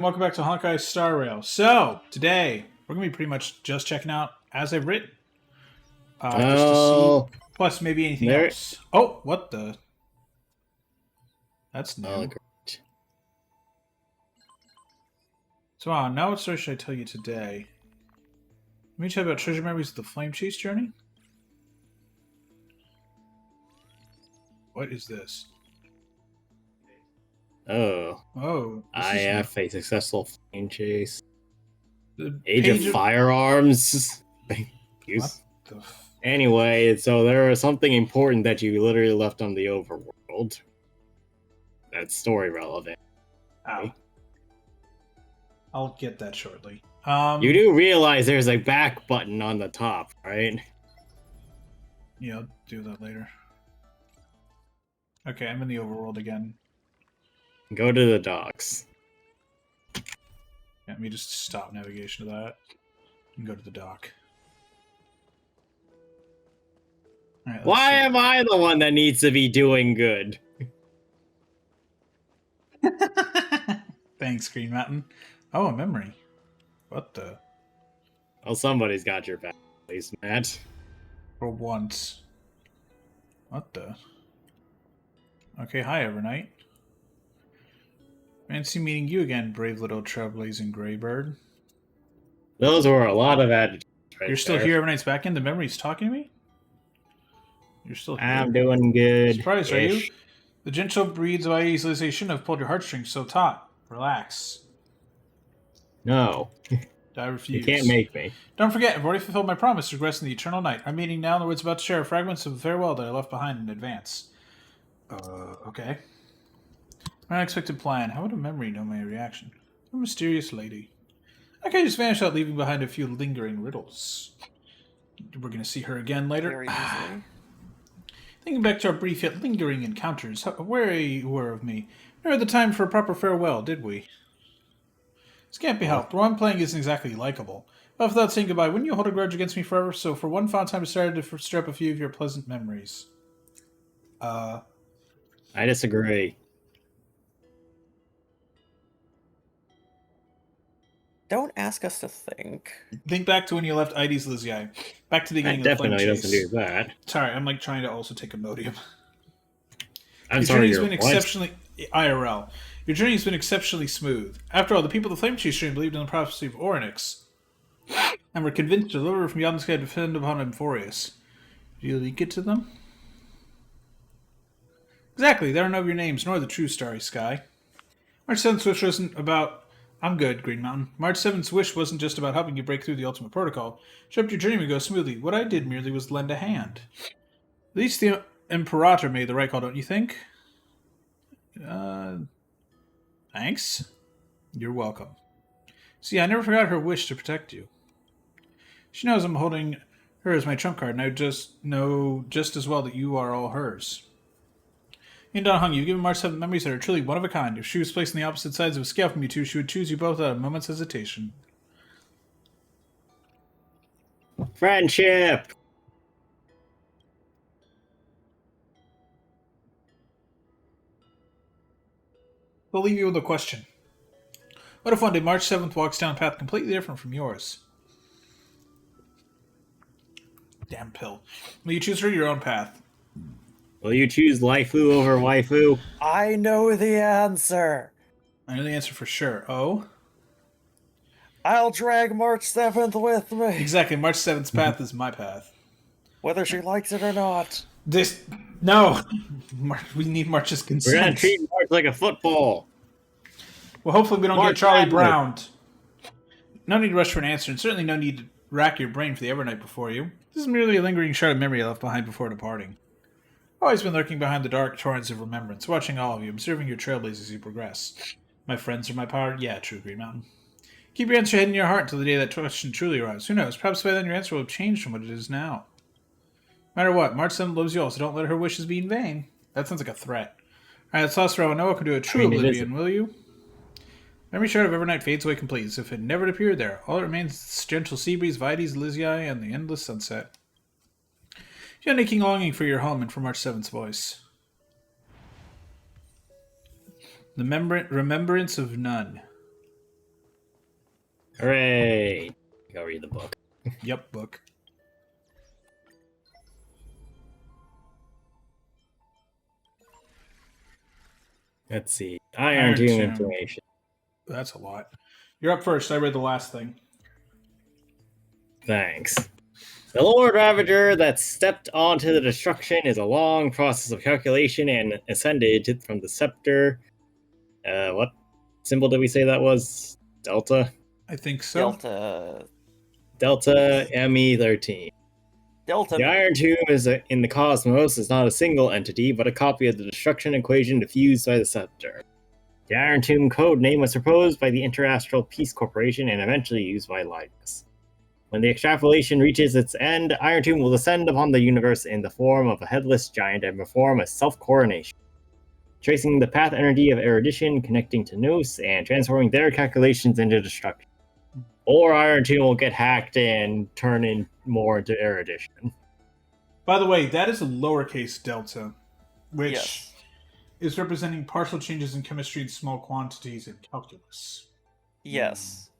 Welcome back to Honkai Star Rail. So, today, we're going to be pretty much just checking out as I've written. Just to see, Oh, plus maybe anything there. else. Oh, what the? That's new. Oh, great. So, now what story should I tell you today? Let me tell you about Treasure Memories of the Flame Chase Journey. What is this? Oh, Oh, this I is new. have a successful flame chase. The Age of page Firearms. What the Anyway, so there was something important that you literally left on the overworld. That's story relevant. Ow. I'll get that shortly. You do realize there's a back button on the top, right? Yeah, I'll do that later. Okay, I'm in the overworld again. Go to the docks. Yeah, let me just stop navigation to that and go to the dock. Right, Why am I the one that needs to be doing good? Thanks, Green Mountain. Oh, a memory. What the? Well, somebody's got your back, at least, Matt. For once. What the? Okay, hi, Evernight. Fancy meeting you again, brave little trailblazing Greybird. Those were a lot of attitudes right You're still there. here, Evernight's back in? The memory's talking to me? You're still here? I'm doing good. Surprised, are you? The gentle breeds of isolation shouldn't have pulled your heartstrings so taut. Relax. No. I refuse. You can't make me. Don't forget, I've already fulfilled my promise to rest in the eternal night. Our meeting now, in the words about to share fragments of farewell that I left behind in advance. Okay. My unexpected plan. How would a memory know my reaction? A mysterious lady. I can't just vanish out, leaving behind a few lingering riddles. We're going to see her again later. Very easily. Thinking back to our brief yet lingering encounters, how wary you were of me. Never had the time for a proper farewell, did we? This can't be helped. The role I'm playing isn't exactly likable. But without saying goodbye, wouldn't you hold a grudge against me forever? So for one fond time, I started to stir up a few of your pleasant memories. I disagree. Don't ask us to think. Think back to when you left Ides Lizii. Back to the beginning of the Flame Definitely Chase. doesn't do that. Sorry, I'm like trying to also take Imodium. I'm Your sorry, journey's you're been what? exceptionally IRL. Your journey's been exceptionally smooth. After all, the people of the Flame Chase stream believed in the prophecy of Orynyx, and were convinced to deliver from beyond the sky to defend upon Amphorius. Do you leak it to them? Exactly, they don't know your names, nor the true starry sky. March 7th's wish wasn't about... I'm good, Green Mountain. March 7th's wish wasn't just about helping you break through the ultimate protocol. She hoped your journey would go smoothly. What I did merely was lend a hand. At least the Imperator made the right call, don't you think? Thanks. You're welcome. See, I never forgot her wish to protect you. She knows I'm holding her as my trump card, and I just know just as well that you are all hers. In Don Hung, you've given March 7 memories that are truly one of a kind. If she was placed on the opposite sides of a scale from you two, she would choose you both without a moment's hesitation. Friendship! I'll leave you with a question. What if one day March 7th walks down a path completely different from yours? Damn pill. Will you choose her your own path? Will you choose Laifu over Waifu? I know the answer. I know the answer for sure. Oh? I'll drag March 7th with me, Exactly, March 7th's path is my path. whether she likes it or not. This... No! We need March's consent. We're gonna treat March like a football. Well, hopefully we don't March get Charlie Madness. Browned. No need to rush for an answer, and certainly no need to rack your brain for the Evernight before you. This is merely a lingering shard of memory I left behind before departing. I've always been lurking behind the dark torrents of remembrance, watching all of you, observing your trailblazes as you progress. My friends are my power? Yeah, true, Green Mountain. Keep your answer hidden in your heart until the day that question truly arrives. Who knows? Perhaps by then your answer will have changed from what it is now. No matter what, March 7 loves you all, so don't let her wishes be in vain. That sounds like a threat. Alright, let's toss Rowan. Noah can do a true oblivion, will you? Memory shard of Evernight fades away completely, as if it never appeared there. All that remains is the gentle sea breeze, Vides, Lizii, and the endless sunset. You're aching longing for your home and for March 7th's voice. The remembrance of none. Hooray! Go read the book. Yep, book. Let's see. Iron Iron Tomb Tomb. information. That's a lot. You're up first. I read the last thing. Thanks. The Lord Ravager that stepped onto the destruction is a long process of calculation and ascended from the scepter. What symbol did we say that was? Delta? I think so. Delta ME13. Delta. The Iron Tomb in the cosmos is not a single entity, but a copy of the destruction equation diffused by the scepter. The Iron Tomb code name was proposed by the Interastral Peace Corporation and eventually used by Linus. When the extrapolation reaches its end, Iron Tomb will descend upon the universe in the form of a headless giant and perform a self-coronation, tracing the path energy of erudition, connecting to Nous, and transforming their calculations into destruction. Or Iron Tomb will get hacked and turn in more into erudition. By the way, that is a lowercase delta, which Yes. is representing partial changes in chemistry in small quantities in calculus. Yes.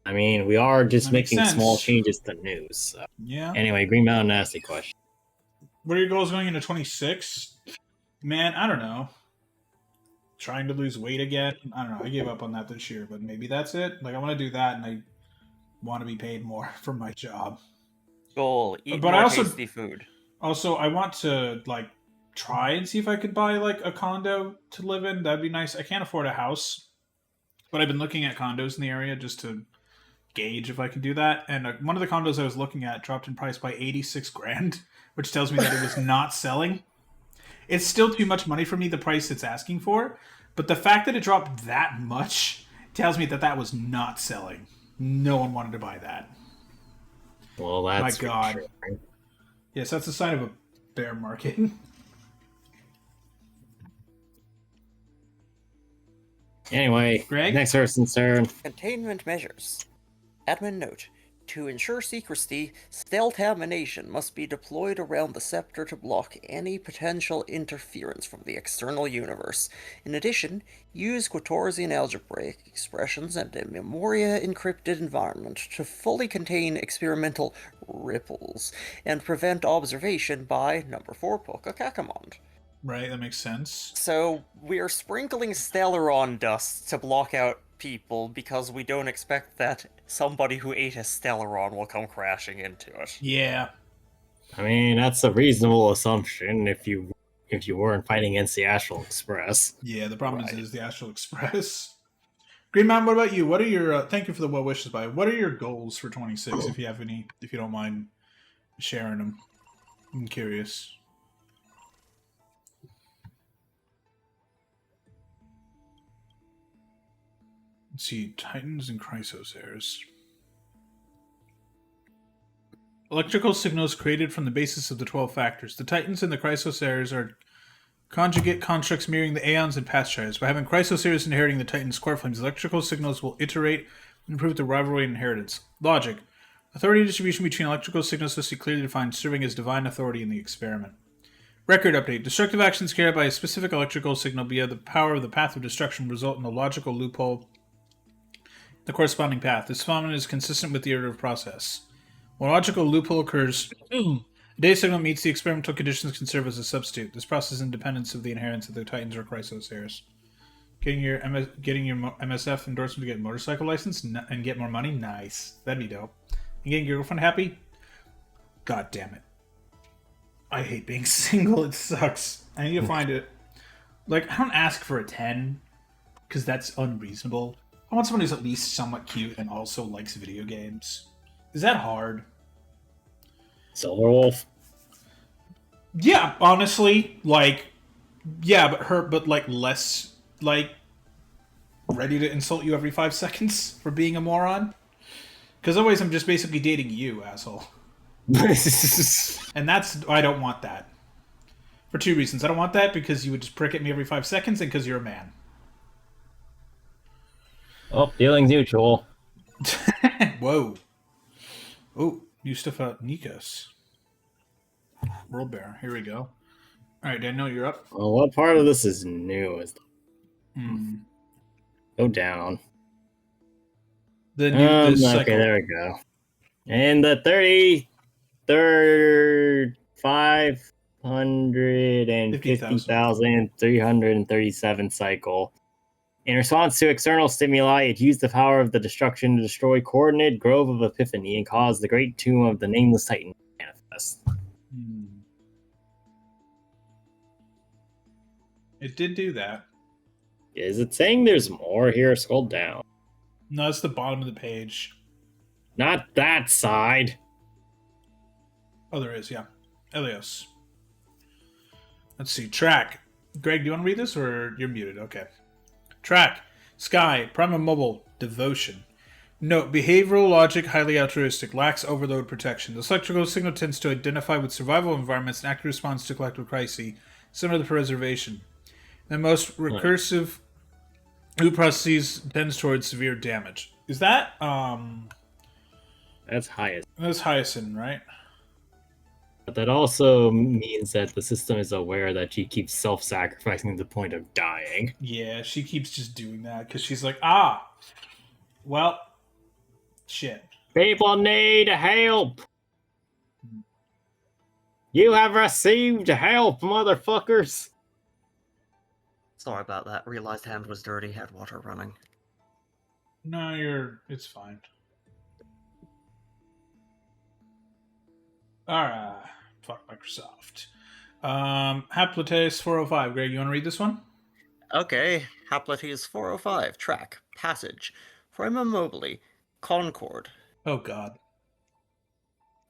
I mean, we are just That makes making small sense. changes to Nous. So. Yeah. Anyway, Green Mountain Nasty question. What are your goals going into 26? Man, I don't know. Trying to lose weight again? I don't know. I gave up on that this year, but maybe that's it. Like, I want to do that, and I want to be paid more for my job. Goal: eat But more I also- tasty food. Also, I want to, like, try and see if I could buy, like, a condo to live in. That'd be nice. I can't afford a house, but I've been looking at condos in the area just to gauge if I can do that. And one of the condos I was looking at dropped in price by 86 grand, which tells me that it was not selling. It's still too much money for me, the price it's asking for, but the fact that it dropped that much tells me that that was not selling. No one wanted to buy that. Well, that's My God. reassuring. Yes, that's a sign of a bear market. Anyway, Greg? next person's turn. Containment measures. Admin note: to ensure secrecy, stealth-amination must be deployed around the scepter to block any potential interference from the external universe. In addition, use Quatorzian algebraic expressions and a Memoria encrypted environment to fully contain experimental ripples and prevent observation by number 4 Poca Kakamond. Right, that makes sense. So we're sprinkling Stellaron dust to block out people because we don't expect that somebody who ate a Stellaron will come crashing into it. Yeah. I mean, that's a reasonable assumption if you weren't fighting against the Astral Express. Yeah, the problem Right. is the Astral Express. Green Man, what about you? What are your thank you for the well wishes, by. What are your goals for 26 if you have any, if you don't mind sharing them? I'm curious. Let's see, Titans and Chrysosairs. Electrical signals created from the basis of the 12 factors. The Titans and the Chrysosairs are conjugate constructs mirroring the Aeons and Pathshires. By having Chrysosairs inheriting the Titan's core flames, electrical signals will iterate and improve the rivalry and inheritance. Logic. Authority distribution between electrical signals must be clearly defined, serving as divine authority in the experiment. Record update. Destructive actions carried by a specific electrical signal via the power of the path of destruction result in a logical loophole in the corresponding path. This phenomenon is consistent with the iterative process. When a logical loophole occurs, a data signal meets the experimental conditions can serve as a substitute. This process is independent of the inheritance of the Titans or Chrysosairs. Getting your MSF endorsement to get a motorcycle license and get more money? Nice. That'd be dope. And getting your girlfriend happy? God damn it. I hate being single. It sucks. I need to find it. Like, I don't ask for a 10, because that's unreasonable. I want someone who's at least somewhat cute and also likes video games. Is that hard? Silverwolf. Yeah, honestly, like, yeah, but like less, like, ready to insult you every 5 seconds for being a moron. Because otherwise I'm just basically dating you, asshole. And I don't want that. For 2 reasons. I don't want that because you would just prick at me every 5 seconds, and because you're a man. Oh, feelings mutual. Whoa. Oh, Mustafa Nikos. World Bear. Here we go. Alright, Daniel, you're up. Well, what part of this is new? Hmm. Go down. the Okay, cycle. there we go. And the 33rd 550,337 cycle. In response to external stimuli, it used the power of the destruction to destroy coordinate Grove of Epiphany and cause the great tomb of the Nameless Titan to manifest. It did do that. Is it saying there's more here? Scroll down. No, that's the bottom of the page. Not that side. Oh, there is, yeah. Elios. Let's see. Track. Greg, do you want to read this, or you're muted? Okay. Track. Sky. Prima Mobile. Devotion. Note, behavioral logic highly altruistic, lacks overload protection. This electrical signal tends to identify with survival environments and active response to collective crises, similar to preservation. The most recursive loop processes tends towards severe damage. Is that That's highest. that's Hyacinth, right? But that also means that the system is aware that she keeps self-sacrificing to the point of dying. Yeah, she keeps just doing that because she's like, well, shit. People need help! You have received help, motherfuckers! Sorry about that. Realized hand was dirty, had water running. No, it's fine. Alright. Fuck Microsoft. Haplites 405. Greg, you want to read this one? Okay, Haplites 405, track, passage, Prima Mobile, Concord. Oh, God.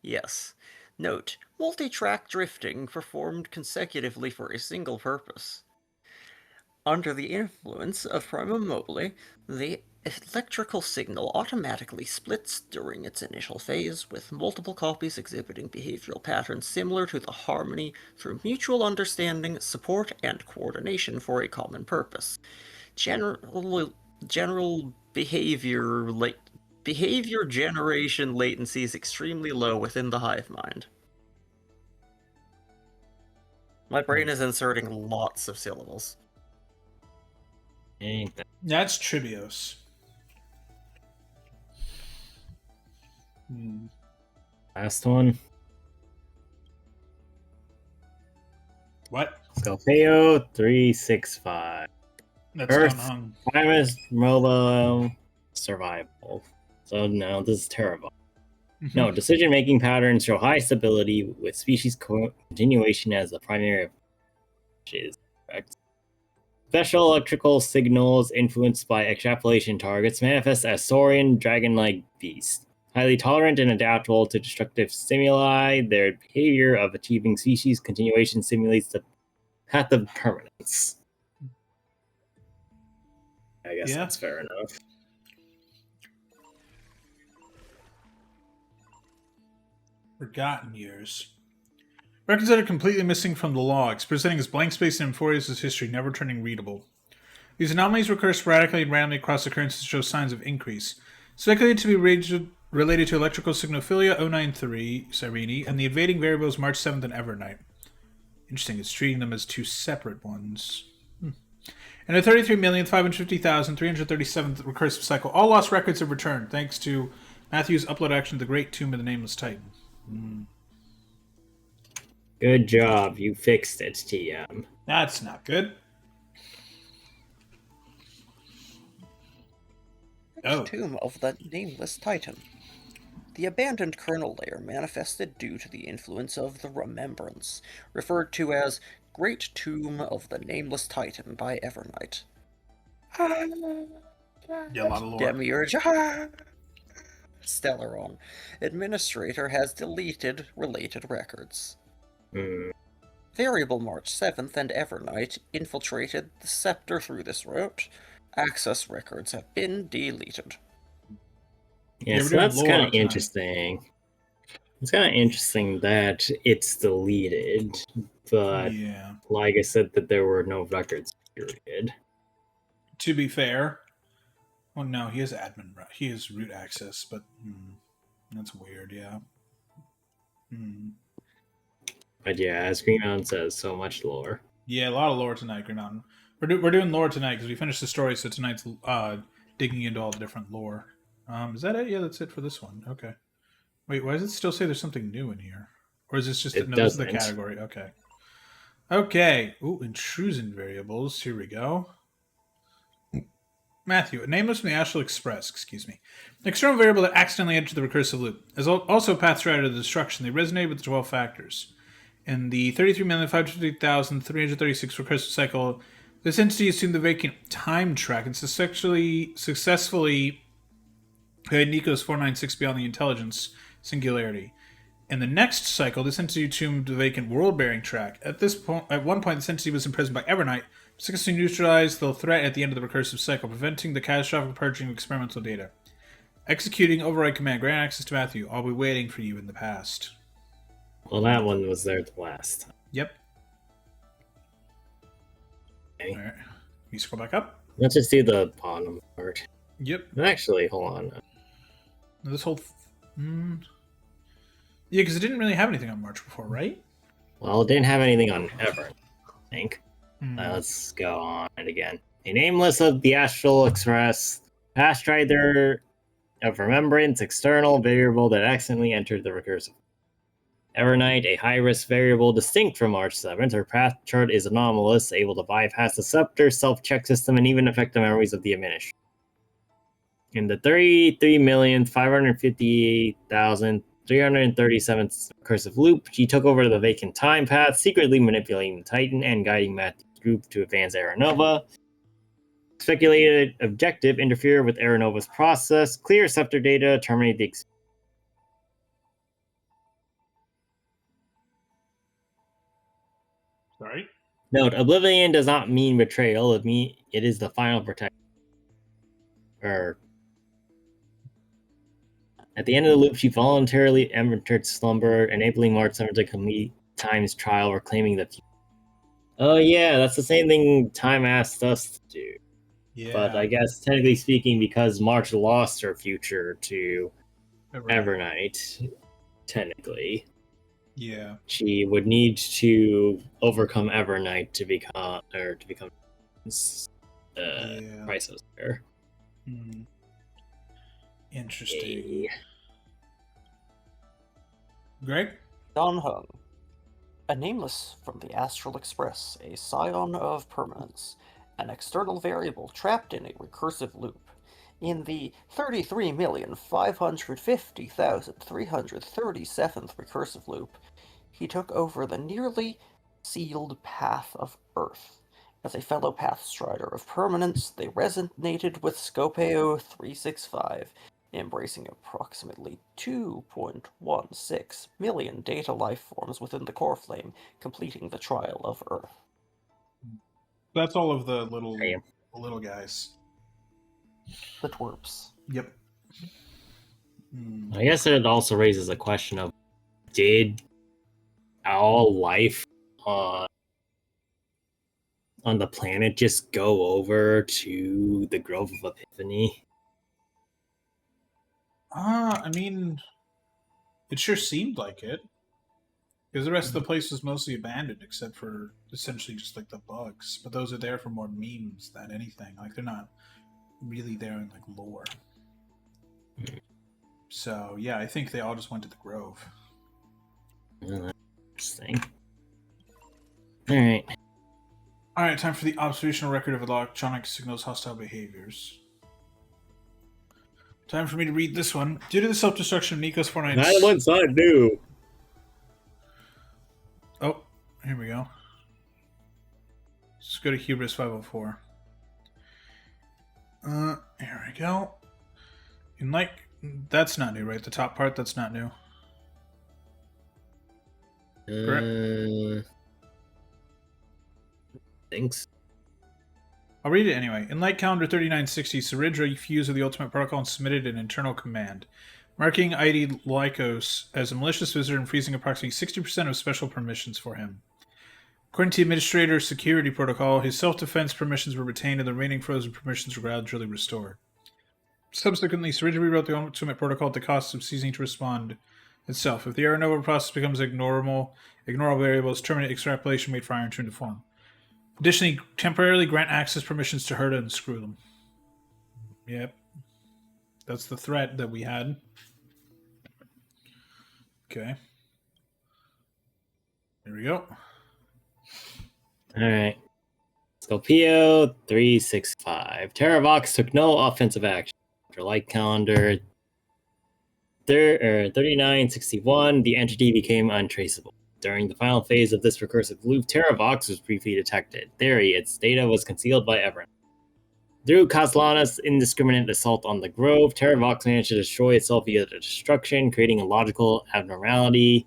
Yes. Note, multi-track drifting performed consecutively for a single purpose. Under the influence of Prima Mobile, the electrical signal automatically splits during its initial phase, with multiple copies exhibiting behavioral patterns similar to the harmony through mutual understanding, support, and coordination for a common purpose. General behavior generation latency is extremely low within the hive mind. My brain is inserting lots of syllables. Ain't that. That's Tribios. Last one. What? Scorpio 365. That's Earth. unhung. Primus Mobile Survival. So no, this is terrible. No, decision-making patterns show high stability with species continuation as the primary, which is correct. Special electrical signals influenced by extrapolation targets manifest as saurian dragon-like beasts. Highly tolerant and adaptable to destructive stimuli, their behavior of achieving species continuation simulates the path of permanence. I guess that's fair enough. Forgotten years. Records that are completely missing from the logs, presenting as blank space in Amphorius' history, never turning readable. These anomalies recur sporadically and randomly across occurrences and show signs of increase. Speculated to be related to electrical signophilia 093 Cyrene and the invading variables March 7th and Evernight. Interesting, it's treating them as two separate ones. And the 33,550,337th recursive cycle, all lost records have returned, thanks to Matthew's upload action to the Great Tomb of the Nameless Titan. Good job, you fixed it, TM. That's not good. Tomb of the Nameless Titan. The abandoned kernel layer manifested due to the influence of the Remembrance, referred to as Great Tomb of the Nameless Titan by Evernight. Yeah, a lot of lore. Demiurge. Stellaron. Administrator has deleted related records. Variable March 7th and Evernight infiltrated the scepter through this route. Access records have been deleted. Yeah, so that's kind of interesting. It's kind of interesting that it's deleted, but like I said, that there were no records, period. To be fair, well, no, he has admin, he has root access, but that's weird, yeah. But yeah, as Green Mountain says, so much lore. Yeah, a lot of lore tonight, Green Mountain. We're doing lore tonight because we finished the story, so tonight's digging into all the different lore. Is that it? Yeah, that's it for this one. Okay. Wait, why does it still say there's something new in here? Or is this just It no? This is the doesn't. category. Okay. Okay. Ooh, intrusion variables. Here we go. Matthew, a nameless from the Astral Express. Excuse me. An external variable that accidentally entered the recursive loop. As also paths right to the destruction, they resonate with the 12 factors. In the 33,550,336 recursive cycle, this entity assumed the vacant time track and successfully had Nico's 496 beyond the intelligence singularity. In the next cycle, this entity assumed the vacant world-bearing track. At one point, this entity was imprisoned by Evernight, successfully neutralized the threat at the end of the recursive cycle, preventing the catastrophic purging of experimental data. Executing override command, grant access to Matthew. I'll be waiting for you in the past. Well, that one was there the last time. Yep. Okay. All right. You scroll back up. Let's just do the bottom part. Yep. Actually, hold on. This whole. Yeah, because it didn't really have anything on March before, right? Well, it didn't have anything on Ever, I think. Hmm. Let's go on it again. A nameless of the Astral Express, Pathstrider of Remembrance, external variable that accidentally entered the recursive. Evernight, a high-risk variable distinct from March 7th. Her path chart is anomalous, able to bypass the scepter, self-check system, and even affect the memories of the administrator. In the 33,558,337th recursive loop, she took over the vacant time path, secretly manipulating the Titan and guiding Matthew's group to advance Aeronova. Speculated objective: interfere with Aeronova's process, clear scepter data, terminate the Sorry? Note: Oblivion does not mean betrayal. It is the final protection. At the end of the loop, she voluntarily entered slumber, enabling March 7 to complete Time's trial, reclaiming the future. Oh yeah, that's the same thing Time asked us to do. Yeah. But I guess technically speaking, because March lost her future to Evernight, technically, Yeah. she would need to overcome Evernight to become Priceless there. Hmm. Interesting. Hey. Greg? Don Hung. A nameless from the Astral Express, a scion of permanence, an external variable trapped in a recursive loop. In the 33,550,337th recursive loop, he took over the nearly sealed path of Earth. As a fellow Pathstrider of permanence, they resonated with Scopeo 365, embracing approximately 2.16 million data life forms within the core flame, completing the trial of Earth. That's all of the little guys. The twerps. Yep. I guess it also raises a question of, did all life on the planet just go over to the Grove of Epiphany? I mean, it sure seemed like it. Because the rest of the place was mostly abandoned, except for essentially just like the bugs. But those are there for more memes than anything. Like, they're not really there in like lore. So yeah, I think they all just went to the Grove. Interesting. Alright. Alright, time for the observational record of electronic signals hostile behaviors. Time for me to read this one. Due to the self-destruction of Nico's 496... That one's not new. Oh, here we go. Let's go to Hubris 504. Here we go. That's not new, right? The top part, that's not new. Correct? Thanks. I'll read it anyway. In Light Calendar 3960, Saridra fused with the Ultimate Protocol and submitted an internal command, marking ID Lycos as a malicious visitor and freezing approximately 60% of special permissions for him. According to the Administrator Security Protocol, his self-defense permissions were retained and the remaining frozen permissions were gradually restored. Subsequently, Saridra rewrote the Ultimate Protocol at the cost of ceasing to respond itself. If the Aeronova process becomes ignorable variables, terminate extrapolation, wait for Iron Tune to form. Additionally, temporarily grant access permissions to Herta and screw them. Yep. That's the threat that we had. Okay. There we go. Alright. Scorpio 365. Terravox took no offensive action. After light calendar 3961, the entity became untraceable. During the final phase of this recursive loop, Terravox was briefly detected. Theory, its data was concealed by Everett. Through Kaslana's indiscriminate assault on the Grove, Terravox managed to destroy itself via the destruction, creating a logical abnormality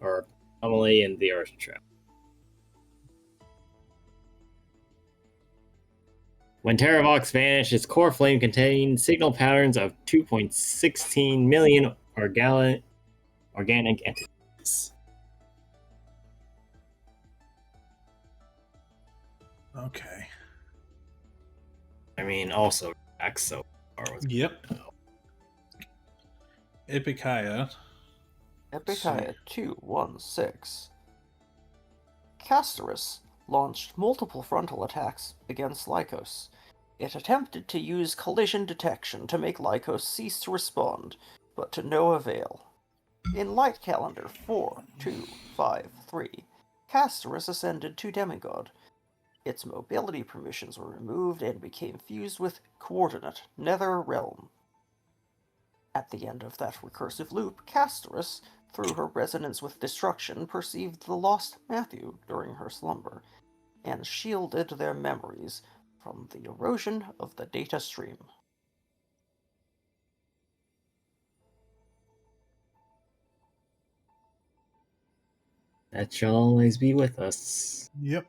or anomaly in the Earth trap. When Terravox vanished, its core flame contained signal patterns of 2.16 million organic entities. Okay. I mean, also, Rex so far was Yep. Ipecaia. Epicaia 216. Castorus launched multiple frontal attacks against Lycos. It attempted to use collision detection to make Lycos cease to respond, but to no avail. In Light Calendar 4253, Castorus ascended to Demigod. Its mobility permissions were removed and became fused with Coordinate Nether Realm. At the end of that recursive loop, Castorus, through her resonance with destruction, perceived the lost Matthew during her slumber, and shielded their memories from the erosion of the data stream. That shall always be with us. Yep.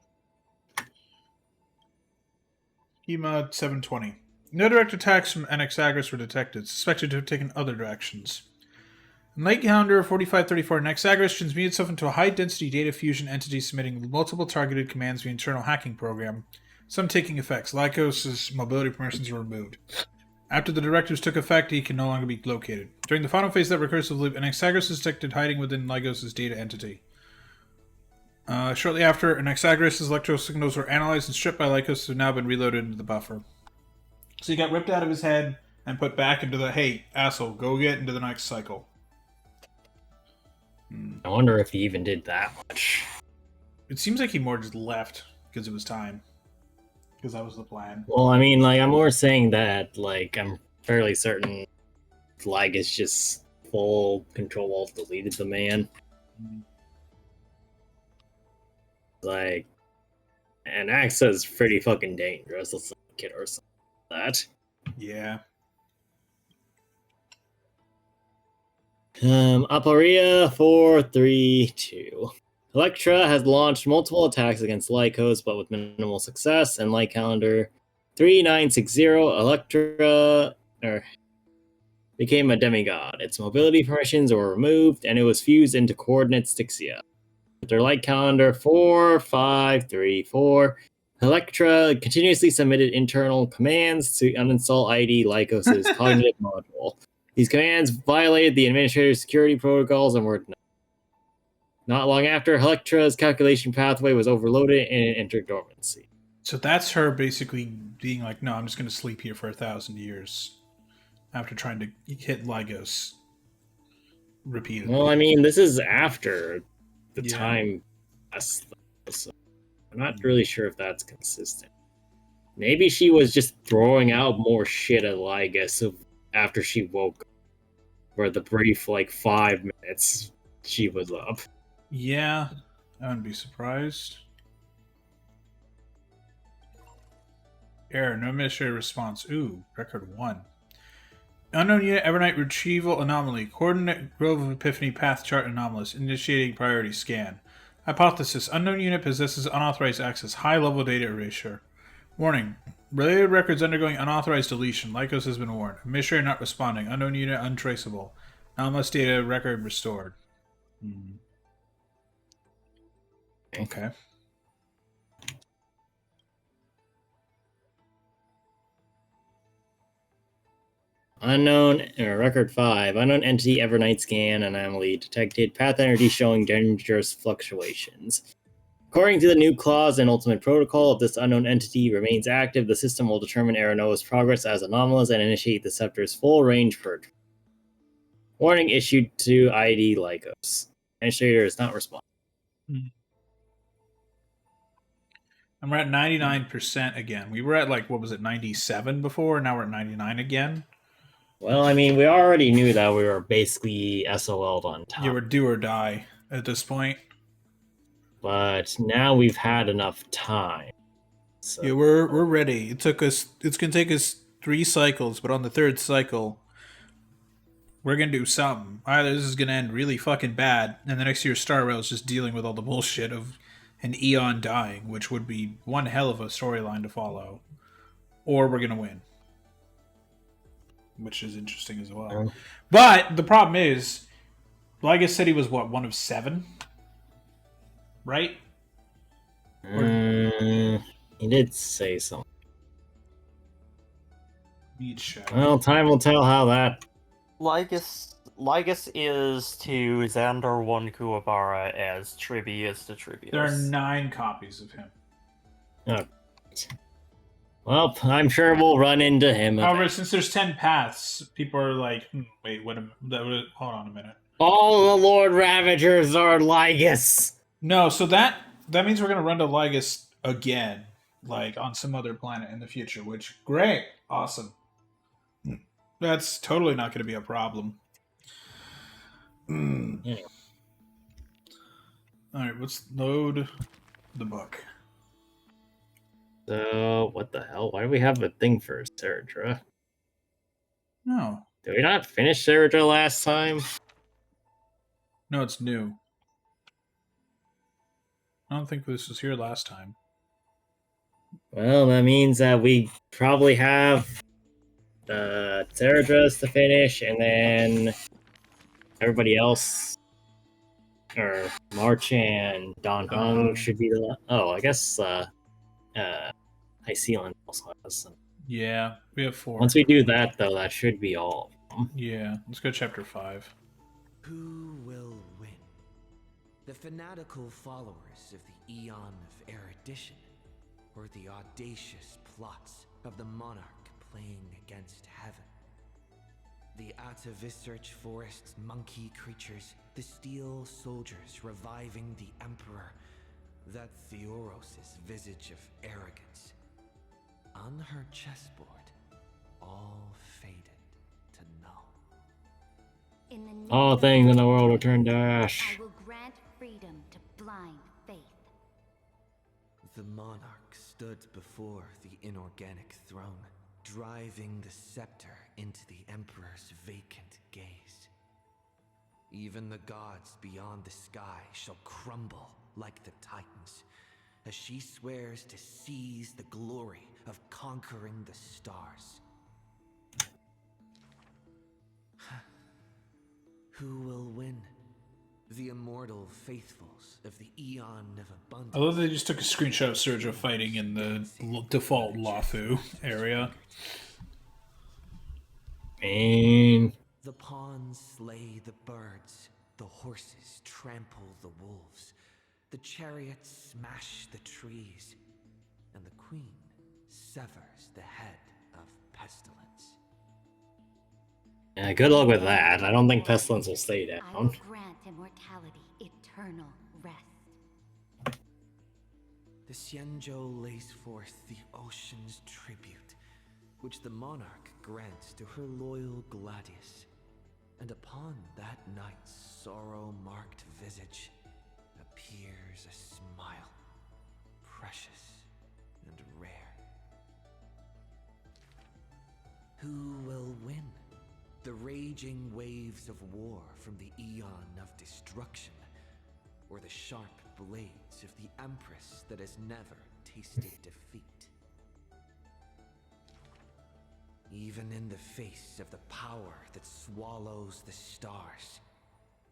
EMA 720. No direct attacks from Anaxagoras were detected, suspected to have taken other directions. In late calendar 4534, Anaxagoras transmuted itself into a high-density data fusion entity submitting multiple targeted commands via internal hacking program, some taking effects. Lycos' mobility permissions were removed. After the directives took effect, he can no longer be located. During the final phase of that recursive loop, Anaxagoras is detected hiding within Lycos' data entity. Shortly after, Anaxagoras' electro signals were analyzed and stripped by Lycos, who have now been reloaded into the buffer. So he got ripped out of his head and put back into the, hey, asshole, go get into the next cycle. I wonder if he even did that much. It seems like he more just left because it was time. Because that was the plan. Well, I mean, like, I'm more saying that, like, I'm fairly certain Lygus just full control alt deleted the man. Like, and Axa is pretty fucking dangerous. Let's not kid ourselves with that. Yeah. Aparia 432. Electra has launched multiple attacks against Lycos, but with minimal success. And Light Calendar 3960, Electra became a demigod. Its mobility permissions were removed, and it was fused into Coordinate Styxia. After Light Calendar 4534, Electra continuously submitted internal commands to uninstall ID Lycos' cognitive module. These commands violated the administrator's security protocols and were denied. Not long after, Electra's calculation pathway was overloaded and it entered dormancy. So that's her basically being like, no, I'm just going to sleep here for 1,000 years after trying to hit Lygos repeatedly. Well, I mean, this is after the Yeah. time passed, so I'm not really sure if that's consistent. Maybe she was just throwing out more shit at Lygos after she woke up. For the brief, 5 minutes she was up. Yeah, I wouldn't be surprised. Error, no administrative response. Ooh, record 1. Unknown unit Evernight retrieval anomaly. Coordinate Grove of Epiphany path chart anomalous. Initiating priority scan. Hypothesis. Unknown unit possesses unauthorized access. High level data erasure. Warning. Related records undergoing unauthorized deletion. Lycos has been warned. Administrator not responding. Unknown unit untraceable. Anomalous data record restored. Okay. Record 5. Unknown entity Evernight scan anomaly detected. Path energy showing dangerous fluctuations. According to the new clause in Ultimate Protocol, if this unknown entity remains active, the system will determine Aranoa's progress as anomalous and initiate the scepter's full range purge. Warning issued to ID Lycos. Administrator is not responding. And we're at 99% again. We were at, like, what was it, 97 before? Now we're at 99 again. Well, I mean, we already knew that we were basically SOL'd on top. Yeah, we're do or die at this point. But now we've had enough time. So. Yeah, we're ready. It's gonna take us 3 cycles, but on the 3rd cycle, we're gonna do something. Either this is gonna end really fucking bad, and the next year Star Rail is just dealing with all the bullshit of an Eon dying, which would be one hell of a storyline to follow. Or we're gonna win. Which is interesting as well. Oh. But the problem is, Lygus said he was what, 1 of 7? Right? He did say something. Check. Well, time will tell how that. Lygus is to Xander 1 Kuwabara as Trivi is to Trivius. There are 9 copies of him. Oh. Well, I'm sure we'll run into him. However, since there's 10 paths, people are like, wait, hold on a minute. All the Lord Ravagers are Lygus. No, so that means we're going to run to Lygus again, like on some other planet in the future, which, great, awesome. That's totally not going to be a problem. Anyway. Alright, let's load the book. So, what the hell? Why do we have a thing for Saradra? No. Did we not finish Saradra last time? No, it's new. I don't think this was here last time. Well, that means that we probably have Saradras to finish, and then everybody else, or March and Don Hung should be the. Oh, I guess Hycelan also has some. Yeah, we have 4. Once we do that, though, that should be all of them. Yeah, let's go chapter 5. Who will win? The fanatical followers of the Eon of Erudition, or the audacious plots of the monarch playing against heaven? The Atavissearch Forest's monkey creatures, the steel soldiers reviving the Emperor, that Theoros' visage of arrogance. On her chessboard, all faded to null. All things in the world will turn to ash. I will grant freedom to blind faith. The monarch stood before the inorganic throne, driving the scepter into the Emperor's vacant gaze. Even the gods beyond the sky shall crumble like the Titans, as she swears to seize the glory of conquering the stars. Who will win? The immortal faithfuls of the Eon of Abundance. I love that they just took a screenshot of Sergio fighting in the default Lafu area. And The pawns slay the birds, the horses trample the wolves, the chariots smash the trees, and the queen severs the head of pestilence. yeah, good luck with that. I don't think Pestilence will stay I down. will grant immortality eternal rest. The Xianzhou lays forth the ocean's tribute, which the monarch grants to her loyal Gladius. And upon that night's sorrow-marked visage appears a smile, precious and rare. Who will win? The raging waves of war from the Eon of Destruction, or the sharp blades of the Empress that has never tasted defeat? Even in the face of the power that swallows the stars,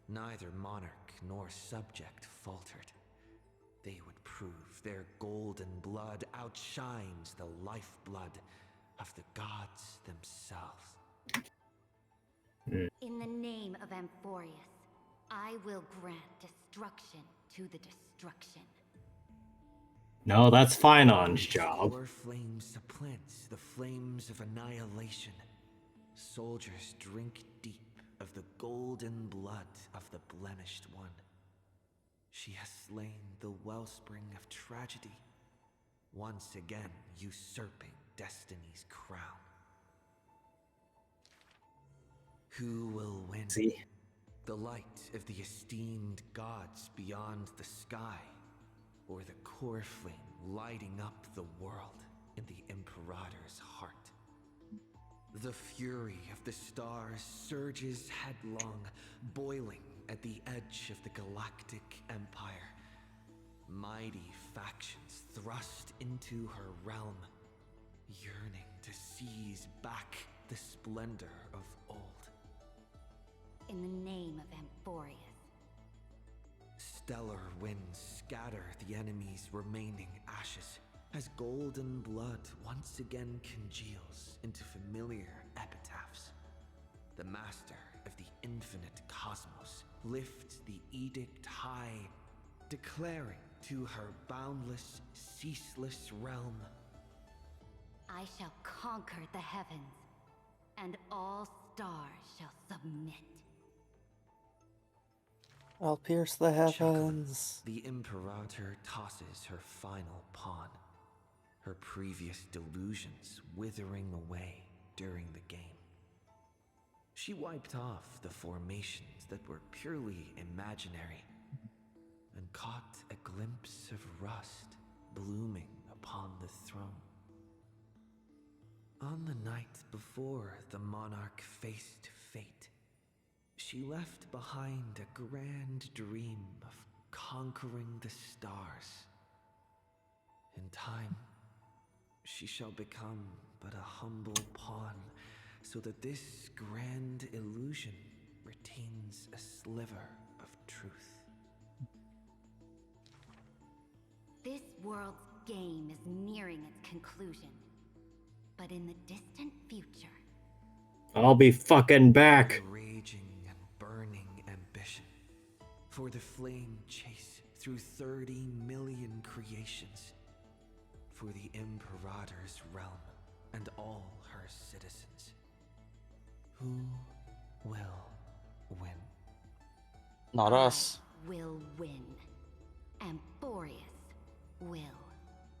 neither monarch nor subject faltered. They would prove their golden blood outshines the lifeblood of the gods themselves. In the name of Amphorius, I will grant destruction to the destruction. No, that's Finon's job. Your flame supplants the flames of annihilation. Soldiers drink deep of the golden blood of the blemished one. She has slain the wellspring of tragedy, once again usurping destiny's crown. Who will win? See? The light of the esteemed gods beyond the sky, or the core flame lighting up the world in the Imperator's heart? The fury of the stars surges headlong, boiling at the edge of the galactic empire. Mighty factions thrust into her realm, yearning to seize back the splendor of old. In the name of Amphorius. Stellar winds scatter the enemy's remaining ashes as golden blood once again congeals into familiar epitaphs. The master of the infinite cosmos lifts the edict high, declaring to her boundless, ceaseless realm, I shall conquer the heavens, and all stars shall submit. I'll pierce the Chuckling, heavens. the Imperator tosses her final pawn, her previous delusions withering away during the game. She wiped off the formations that were purely imaginary and caught a glimpse of rust blooming upon the throne. On the night before the monarch faced fate, she left behind a grand dream of conquering the stars. In time, she shall become but a humble pawn, so that this grand illusion retains a sliver of truth. This world's game is nearing its conclusion. But in the distant future, I'll be fucking back. A raging and burning ambition for the flame chase through 30 million creations, for the Imperator's realm and all her citizens. Who will win? Not us. will win. Amphorius will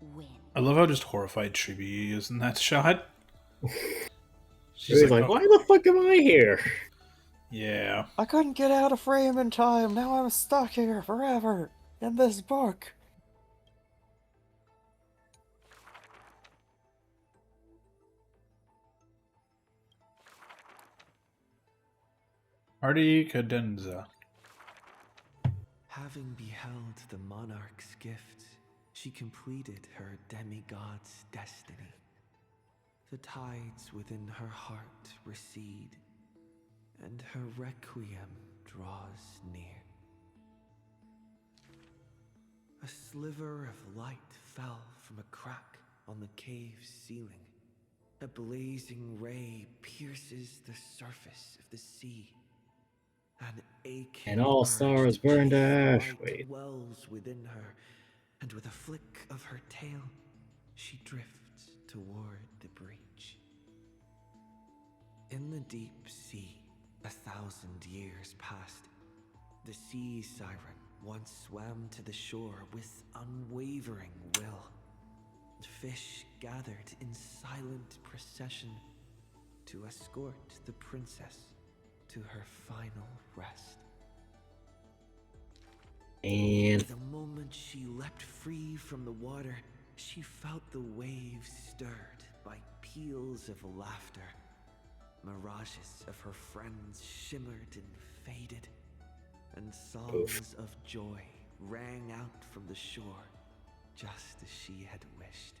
win. I love how just horrified Chibi is in that shot. She's like, "Oh, why the fuck am I here? yeah. I couldn't get out of frame in time. Now I'm stuck here forever in this book. Hardy Cadenza. Having beheld the monarch's gifts, she completed her demigod's destiny. The tides within her heart recede, and her requiem draws near. A sliver of light fell from a crack on the cave's ceiling. A blazing ray pierces the surface of the sea. An aching And all urge stars to burn to chase ash. light Wait. wells within her, and with a flick of her tail, she drifts toward the breach. In the deep sea, 1,000 years passed. The sea siren once swam to the shore with unwavering will. Fish gathered in silent procession to escort the princess to her final rest. And The moment she leapt free from the water, she felt the waves stirred by peals of laughter. Mirages of her friends shimmered and faded, and songs of joy rang out from the shore, just as she had wished.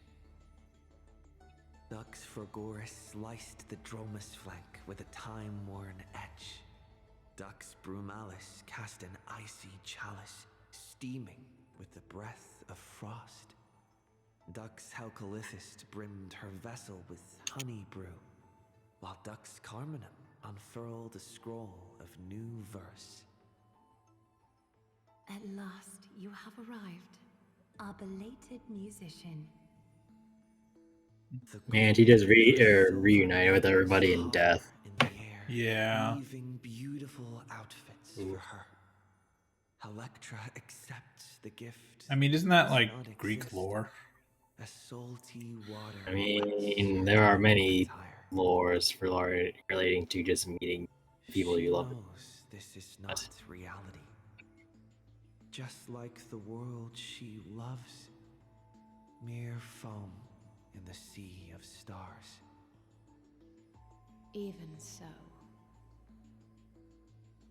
Dux Forgoris sliced the Dromus flank with a time-worn edge. Dux Brumalis cast an icy chalice, steaming with the breath of frost. Dux Halcolithist brimmed her vessel with honey brew, while Dux Carminum unfurled a scroll of new verse. At last you have arrived. A belated musician. Man, he just reunited with everybody in death. In the air, Yeah. weaving beautiful outfits Ooh. for her. Electra accepts the gift. I mean, isn't that does like not Greek exist. lore? As salty water I mean, wets there are her many attire. lores relating to just meeting people She you love. knows this is not reality. Just like the world she loves, mere foam in the sea of stars. Even so.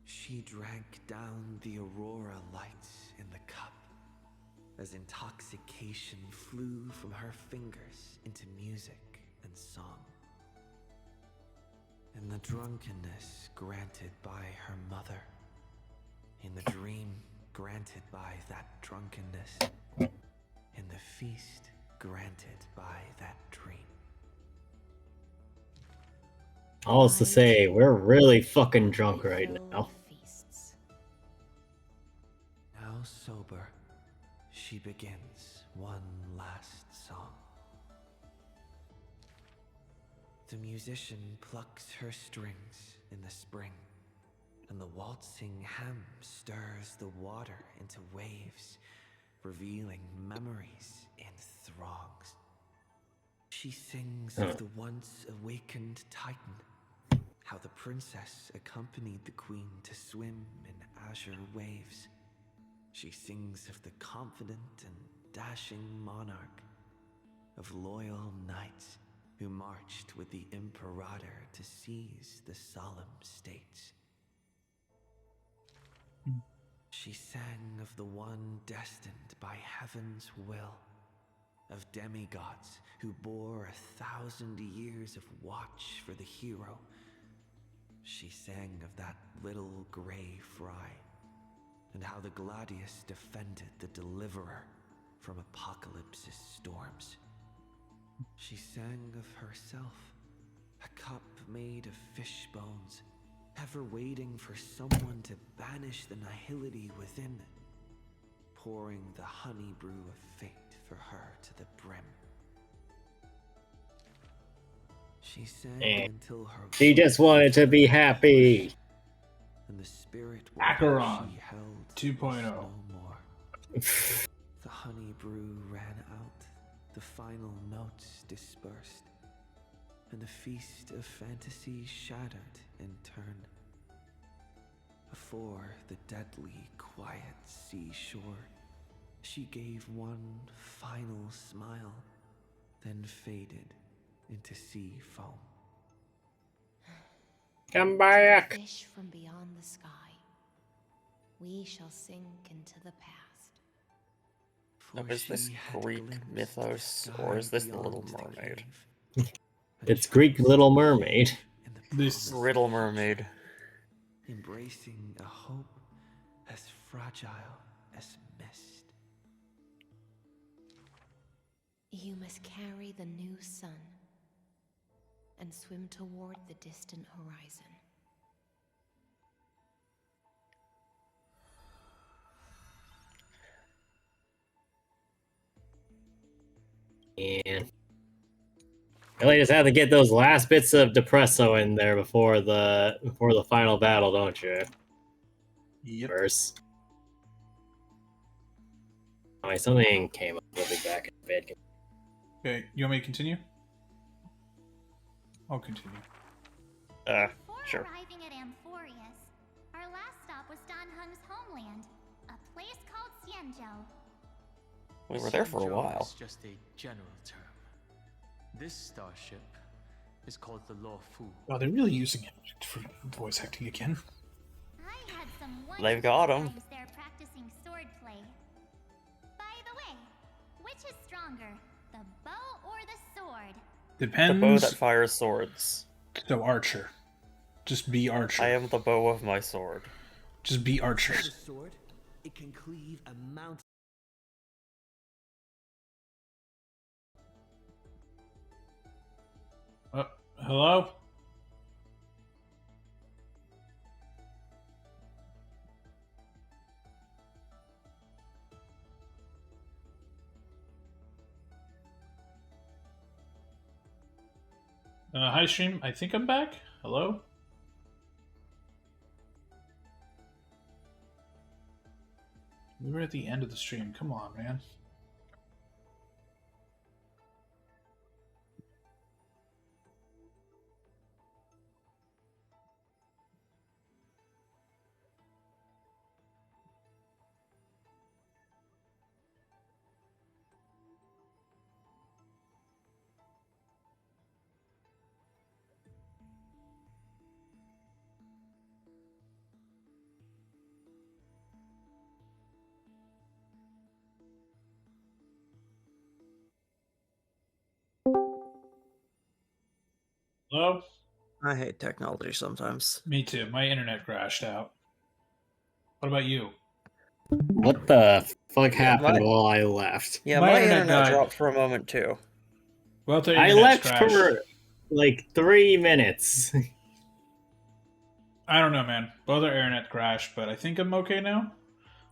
She drank down the aurora lights in the cup, as intoxication flew from her fingers into music and song. In the drunkenness granted by her mother, in the dream granted by that drunkenness, in the feast granted by that dream. All is to say, we're really fucking drunk right Filled now. feasts. Now sober, she begins one last song. The musician plucks her strings in the spring, and the waltzing hem stirs the water into waves, revealing memories in throngs. She sings of the once awakened Titan, how the princess accompanied the queen to swim in azure waves. She sings of the confident and dashing monarch, of loyal knights who marched with the imperator to seize the solemn states. She sang of the one destined by heaven's will, of demigods who bore 1,000 years of watch for the hero. She sang of that little gray fry, and how the Gladius defended the deliverer from apocalypse's storms. She sang of herself, a cup made of fish bones, ever waiting for someone to banish the nihility within, pouring the honey brew of fate for her to the brim. She sang And until her she just wanted to be happy. and the spirit Acheron she held 2.0. was no more. The honey brew ran out, the final notes dispersed, and the feast of fantasy shattered in turn. Before the deadly quiet seashore, she gave one final smile, then faded into sea foam. Come back. Fish from beyond the sky. We shall sink into the past. Now, For is this she had Greek glimpsed mythos, the or sky is this the beyond Little the Mermaid? cave, and It's Greek chose Little to Mermaid. live in the This- promised Riddle future, Mermaid. embracing a hope as fragile as mist. You must carry the new sun and swim toward the distant horizon. And really just have to get those last bits of depresso in there before the final battle, don't you? Yep. First. Oh, wait, something came up. We'll be back in bed. Okay, you want me to continue? I'll continue. Before Sure. arriving at Amphorius, our last stop was Dan Heng's homeland, a place called Xianzhou. We were there for a Xianzhou while. is just a general term. This starship is called the Law Fu. Wow, they're really using him for voice acting again. I had some They've got 'em. times there practicing swordplay. By the way, which is stronger, the bow or the sword? The Depends. bow that fires swords. So Archer. Just be Archer. I am the bow of my sword. Just be Archer. The sword, it can cleave a mountain. Hello? Hi, stream. I think I'm back. Hello? We were at the end of the stream. Come on, man. Hello? I hate technology sometimes. Me too. My internet crashed out. What about you? What the fuck happened my- while I left? Yeah, My my internet internet died. dropped for a moment too. Well, the I internet's left crashed. for like 3 minutes. I don't know, man. Both our internet crashed, but I think I'm okay now.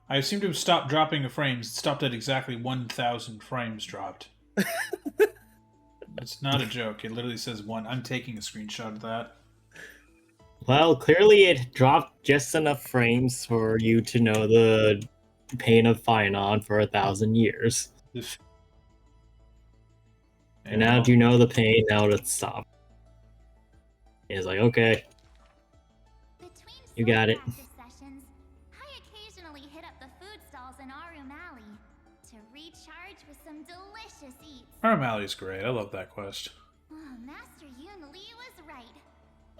I seem to have stopped dropping the frames. It stopped at exactly 1,000 frames dropped. It's not a joke. It literally says 1. I'm taking a screenshot of that. Well, clearly it dropped just enough frames for you to know the pain of Finon for 1,000 years. And now that you know the pain, now let's stop. It's like, okay, you got it. Sessions, I occasionally hit up the food stalls in Arum Alley to recharge with some delicious eats. Armalley's great. I love that quest. Oh, Master Yun Li was right.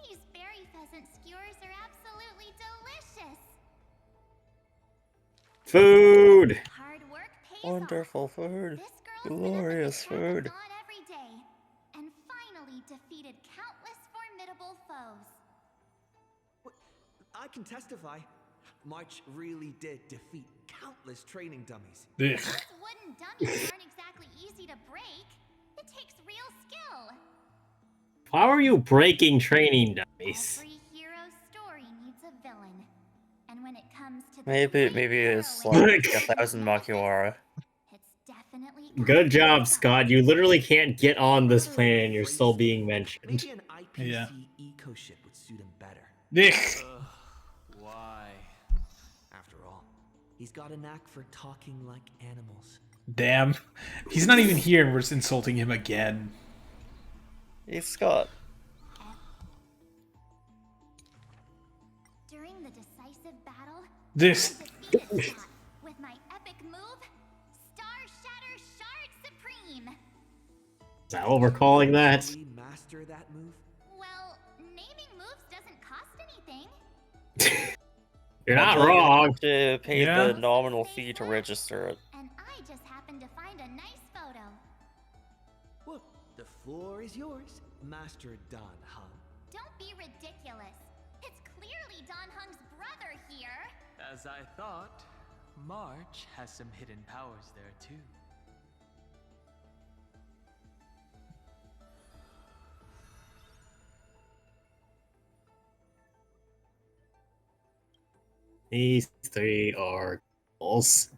These berry pheasant skewers are absolutely delicious. Food! Hard work pays Wonderful off. food. This girl's Glorious been up at the food. crack of dawn every day, and finally defeated countless formidable foes. I can testify. March really did defeat countless training dummies. Ugh. Those wooden dummies aren't exactly easy to break. It takes real skill. Why were you breaking training dummies? Every hero's story needs a villain. And when it comes to the Maybe it's heroine, like 1,000 Makiwara. it's definitely Good job, Asuka. Scott. You literally can't get on this planet and you're still being mentioned. Maybe an IPC Yeah. eco ship would suit him better. Ugh. Why? After all, he's got a knack for talking like animals. Damn. He's not even here and we're just insulting him again. Hey, Scott. During the decisive battle, This. I defeated Scott with my epic move, Star Shatter Shard Supreme. Is that what we're calling that? Did we master that move? Well, naming moves doesn't cost anything. You're not Until you wrong. have to pay Yeah. the nominal fee to register it. And I just happened to find a nice photo. Well, the floor is yours, Master Dan Han. Don't be ridiculous. It's clearly Don Hung's brother here. As I thought, March has some hidden powers there too. These 3 are goals.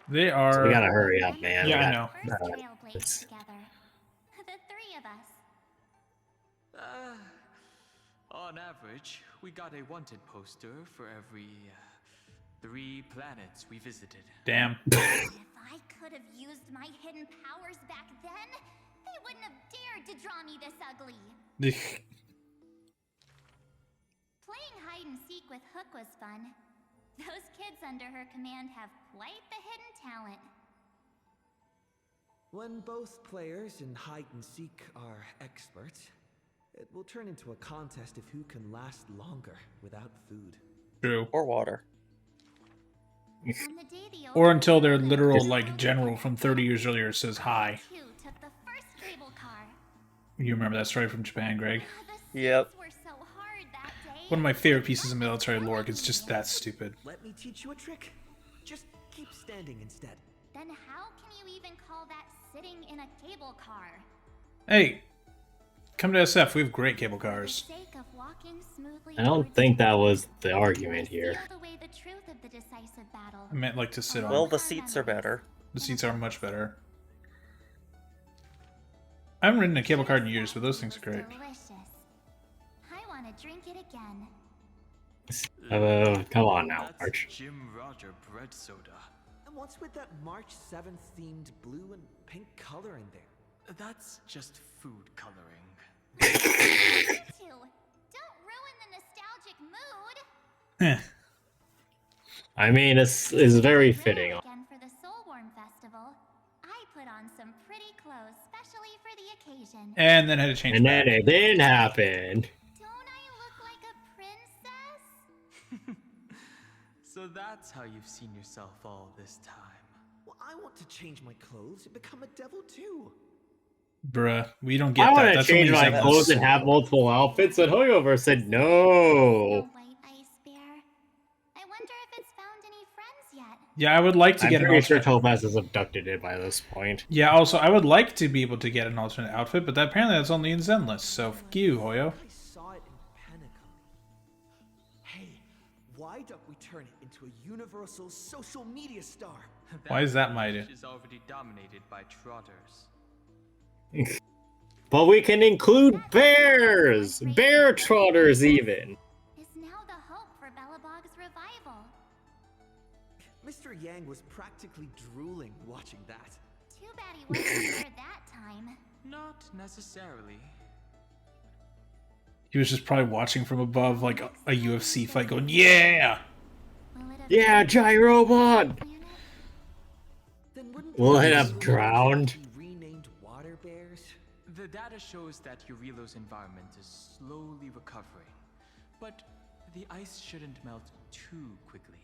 They are. So we gotta hurry up, man. Yeah, We I got- know. First uh, trailblaze it's- together. The 3 of us. On average, we got a wanted poster for every 3 planets we visited. Damn. If I could have used my hidden powers back then, they wouldn't have dared to draw me this ugly. Ugh. Playing hide and seek with Hook was fun. Those kids under her command have quite the hidden talent. When both players in hide and seek are experts, it will turn into a contest of who can last longer without food. True. Or water. On the day the Or until their opening literal, ceremony like, general from 30 years earlier says hi. Two took the first cable car. You remember that story from Japan, Greg? The Yep. scenes were so hard that day. One of my favorite pieces of military lore. It's just that stupid. Let me teach you a trick. Just keep standing instead. Then how can you even call that sitting in a cable car? Hey, come to SF. We have great cable For the cars. sake of walking smoothly I don't towards think that victory, was the argument I here. sealed away the truth of the decisive battle. I meant like to sit on. Well, the seats are better. The seats are much better. I haven't ridden a cable car in years, but those things are great. Delicious. I want to drink it again. Come on now, That's March. Jim Roger bread soda. And what's with that March 7th themed blue and pink color in there? That's just food coloring. Don't ruin the nostalgic mood. Heh. I mean, it's very fitting. Again for the Soulworm Festival. I put on some pretty clothes specially for the occasion. And then had to change And back. then it didn't happen. Don't I look like a princess? So that's how you've seen yourself all this time. Well, I want to change my clothes and become a devil too. Bruh, we don't get I that. want to That's change only my Xenos. clothes and have multiple outfits, but Hoyover said no. Snow White Ice Bear. I wonder if it's found any friends yet. Yeah, I would like to I'm get an pretty sure alternate. Topaz has abducted it by this point. Yeah, also, I would like to be able to get an alternate outfit, but apparently that's only in Zenless, so fuck you, Hoyo. I saw it in Pinnacle. Hey, why don't we turn it into a universal social media star? Why is that my idea? Is already dominated by trotters. But we can include bears! Bear trotters, even! Is now the hope for Belobog's revival. Mr. Yang was practically drooling watching that. Too bad he wasn't here that time. Not necessarily. He was just probably watching from above, like a UFC fight, going, yeah! Will it have Yeah, been Gyrobot! planet? Then wouldn't We'll the end up Soulworms drowned. be renamed water bears? The data shows that Urilo's environment is slowly recovering, but the ice shouldn't melt too quickly.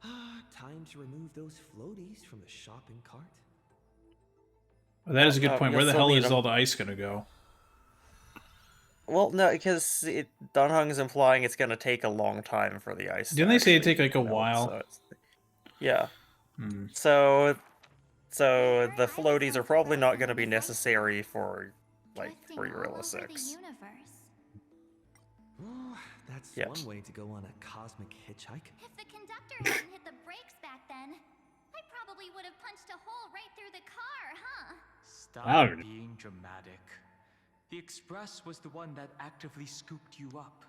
Time to remove those floaties from the shopping cart. That is a good point. Where the yes, hell I'll is need all the ice gonna go? Well, no, because Dunhung is implying it's gonna take a long time for the ice. to Didn't they say it'd actually take, like, a melt, while? so yeah. Hmm. So the floaties are probably not gonna be necessary for Drifting for all Urilla over the 6. universe. Oh, that's Yet. one way to go on a cosmic hitchhike. If the conductor hadn't hit the brakes back then, I probably would have punched a hole right through the car, huh? Stop Wow. being dramatic. The Express was the one that actively scooped you up.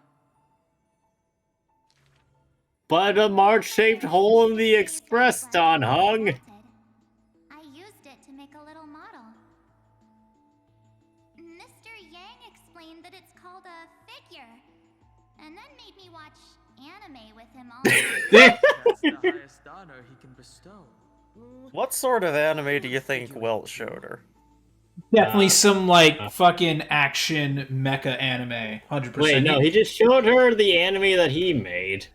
But a March-shaped hole in the Express, Don Hung! I used it to make a little model. Mr. Yang explained that it's called a figure, and then made me watch anime with him all day. That's the highest honor he can bestow. What sort of anime do you think Welt showed her? Definitely some, like, fucking action mecha anime. 100%. Wait, no, he just showed her the anime that he made.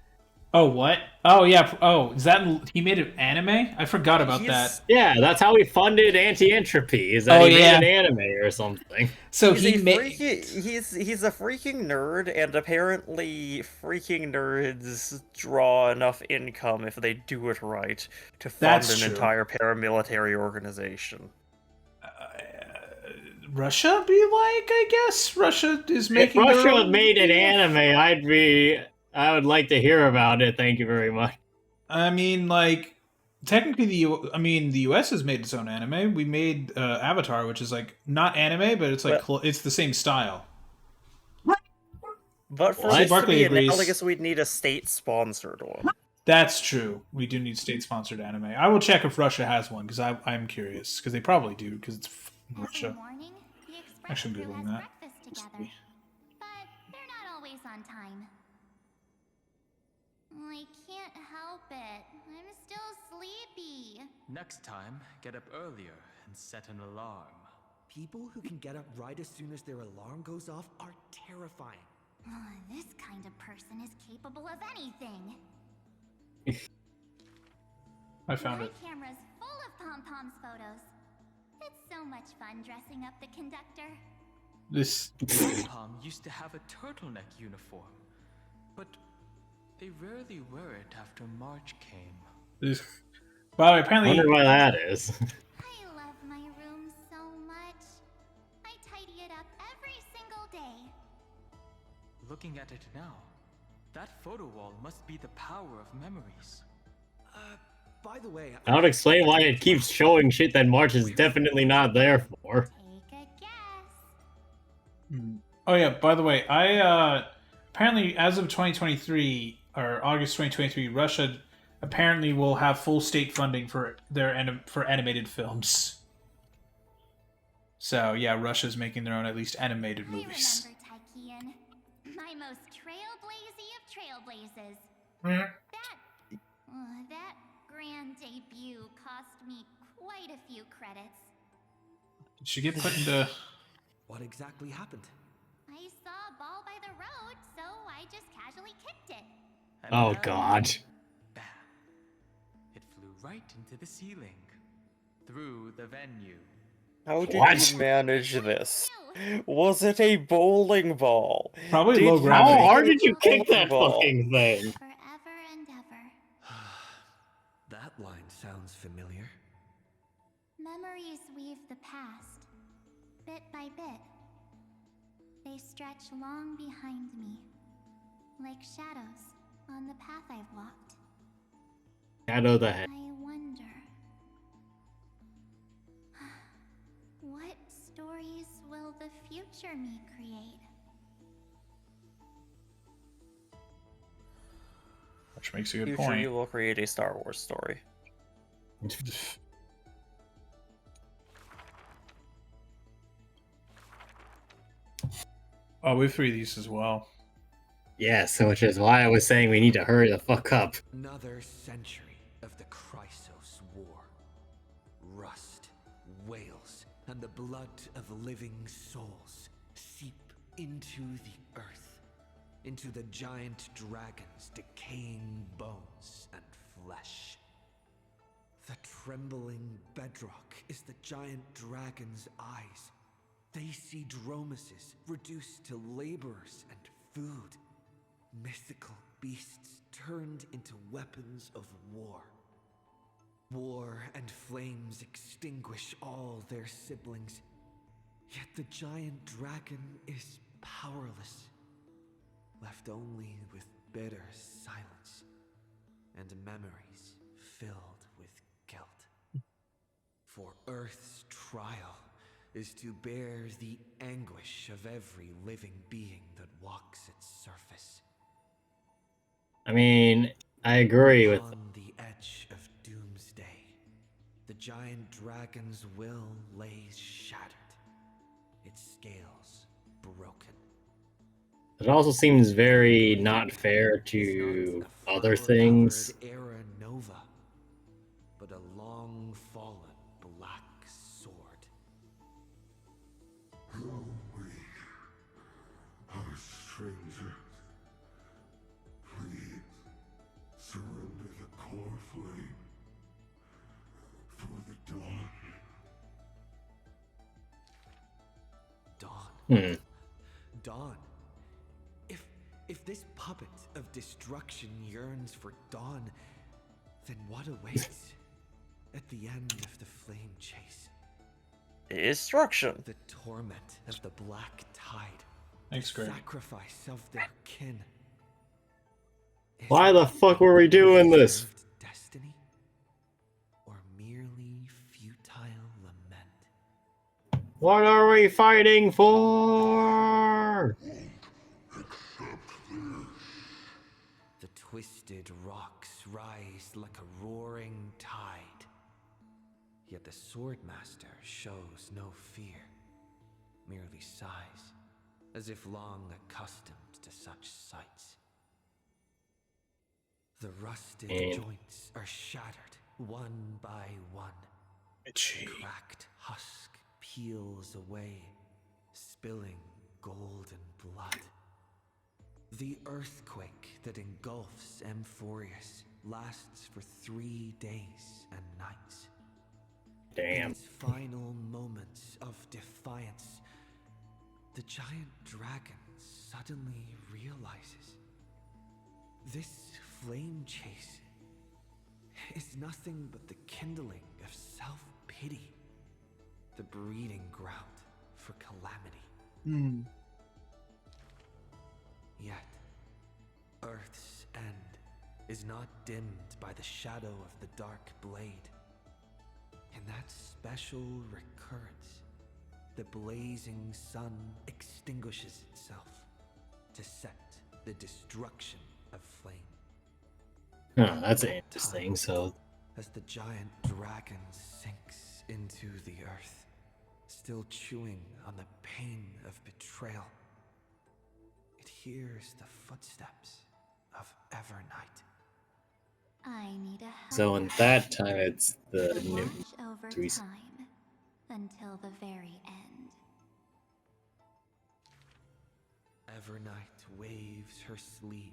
Oh, what? Oh, yeah. Oh, is that... He made an anime? I forgot about He's- that. Yeah, that's how he funded Anti-Entropy, is that Oh, he yeah. made an anime or something. So He's he a made... he's a freaking nerd, and apparently freaking nerds draw enough income if they do it right to fund That's an true. entire paramilitary organization. Russia be like, I guess? Russia is If making their Russia own... made an anime, I would like to hear about it, thank you very much. I mean, like, technically the US has made its own anime. We made Avatar, which is, like, not anime, but it's, like, it's the same style. But for What? this to Barkley be agrees. analogous, we'd need a state-sponsored one. That's true. We do need state-sponsored anime. I will check if Russia has one, because I'm curious. Because they probably do, because it's Every Russia. morning, the Express Actually, I'm crew Googling has that. breakfast together. But they're not always on time. I can't help it. I'm still sleepy. Next time, get up earlier and set an alarm. People who can get up right as soon as their alarm goes off are terrifying. This kind of person is capable of anything. I found My it. camera's full of pom-poms photos. It's so much fun dressing up the conductor. This... Palm used to have a turtleneck uniform, but they rarely wear it after March came. this... By the way, I apparently... wonder why that is. I love my room so much. I tidy it up every single day. Looking at it now, that photo wall must be the power of memories. By the way, That would explain why it keeps showing shit that March is definitely not there for. Take a guess. Oh yeah, by the way, I apparently as of 2023 or August 2023, Russia apparently will have full state funding for for animated films. So yeah, Russia's making their own at least animated movies. I remember Tykean, my most trailblazy of trailblazes. Mhm. That grand debut cost me quite a few credits. Did she get put into? What exactly happened? I saw a ball by the road, so I just casually kicked it. And Oh then, god. bam! It flew right into the ceiling, through the venue. How did What? you manage this? Was it a bowling ball? Probably Did low you gravity. How hit hard a did you kick bowling that ball? fucking thing? Forever and ever. That line sounds familiar. Memories weave the past, bit by bit. They stretch long behind me, like shadows on the path I've walked. Shadow the head. I wonder, what stories will the future me create? Which makes a good Future point. you will create a Star Wars story. Oh, we have 3 of these as well. Yes, which is why I was saying we need to hurry the fuck up. Another century of the Chrysos War. Rust, wails, and the blood of living souls seep into the earth, into the giant dragon's decaying bones and flesh. The trembling bedrock is the giant dragon's eyes. They see dromuses reduced to laborers and food. Mythical beasts turned into weapons of war. War and flames extinguish all their siblings. Yet the giant dragon is powerless, left only with bitter silence and memories filled with guilt. For Earth's trial is to bear the anguish of every living being that walks its surface. I mean, I agree with. On the edge of doomsday, the giant dragon's will lays shattered, its scales broken. It also seems very not fair It's to not a other flower-covered things. era nova, but a long-fallen black sword. Oh, we are strangers. Please surrender the core flame for the dawn. Dawn. Hmm. Dawn. If this puppet of destruction yearns for dawn, then what awaits at the end of the flame chase? Destruction. The torment of the black tide. Thanks, the Greg. sacrifice of their kin. Is Why it the fuck were we doing this? deserved destiny? Or merely futile lament? What are we fighting for? The twisted rocks rise like a roaring tide. Yet the Swordmaster shows no fear, merely sighs, as if long accustomed to such sights. The rusted joints are shattered, one by one. Itchy. The cracked husk peels away, spilling golden blood. The earthquake that engulfs Amphorius lasts for 3 days and nights. In Damn. its final moments of defiance, the giant dragon suddenly realizes this flame chase is nothing but the kindling of self-pity, the breeding ground for calamity. Yet, Earth's end is not dimmed by the shadow of the dark blade. In that special recurrence, the blazing sun extinguishes itself to set the destruction of flame. Huh, that's interesting. So, As the giant dragon sinks into the earth, still chewing on the pain of betrayal, it hears the footsteps of Evernight. I need a so in that time, it's the to new watch over recent. time until the very end. Evernight waves her sleeve,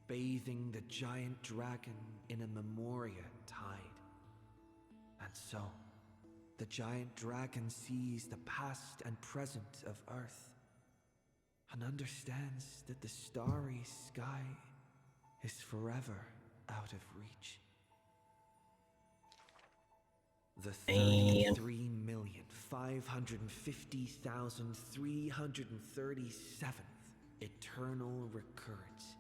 bathing the giant dragon in a Memoria tide. And so, the giant dragon sees the past and present of Earth, and understands that the starry sky is forever out of reach. The Man. 33,550,337th eternal recurrence.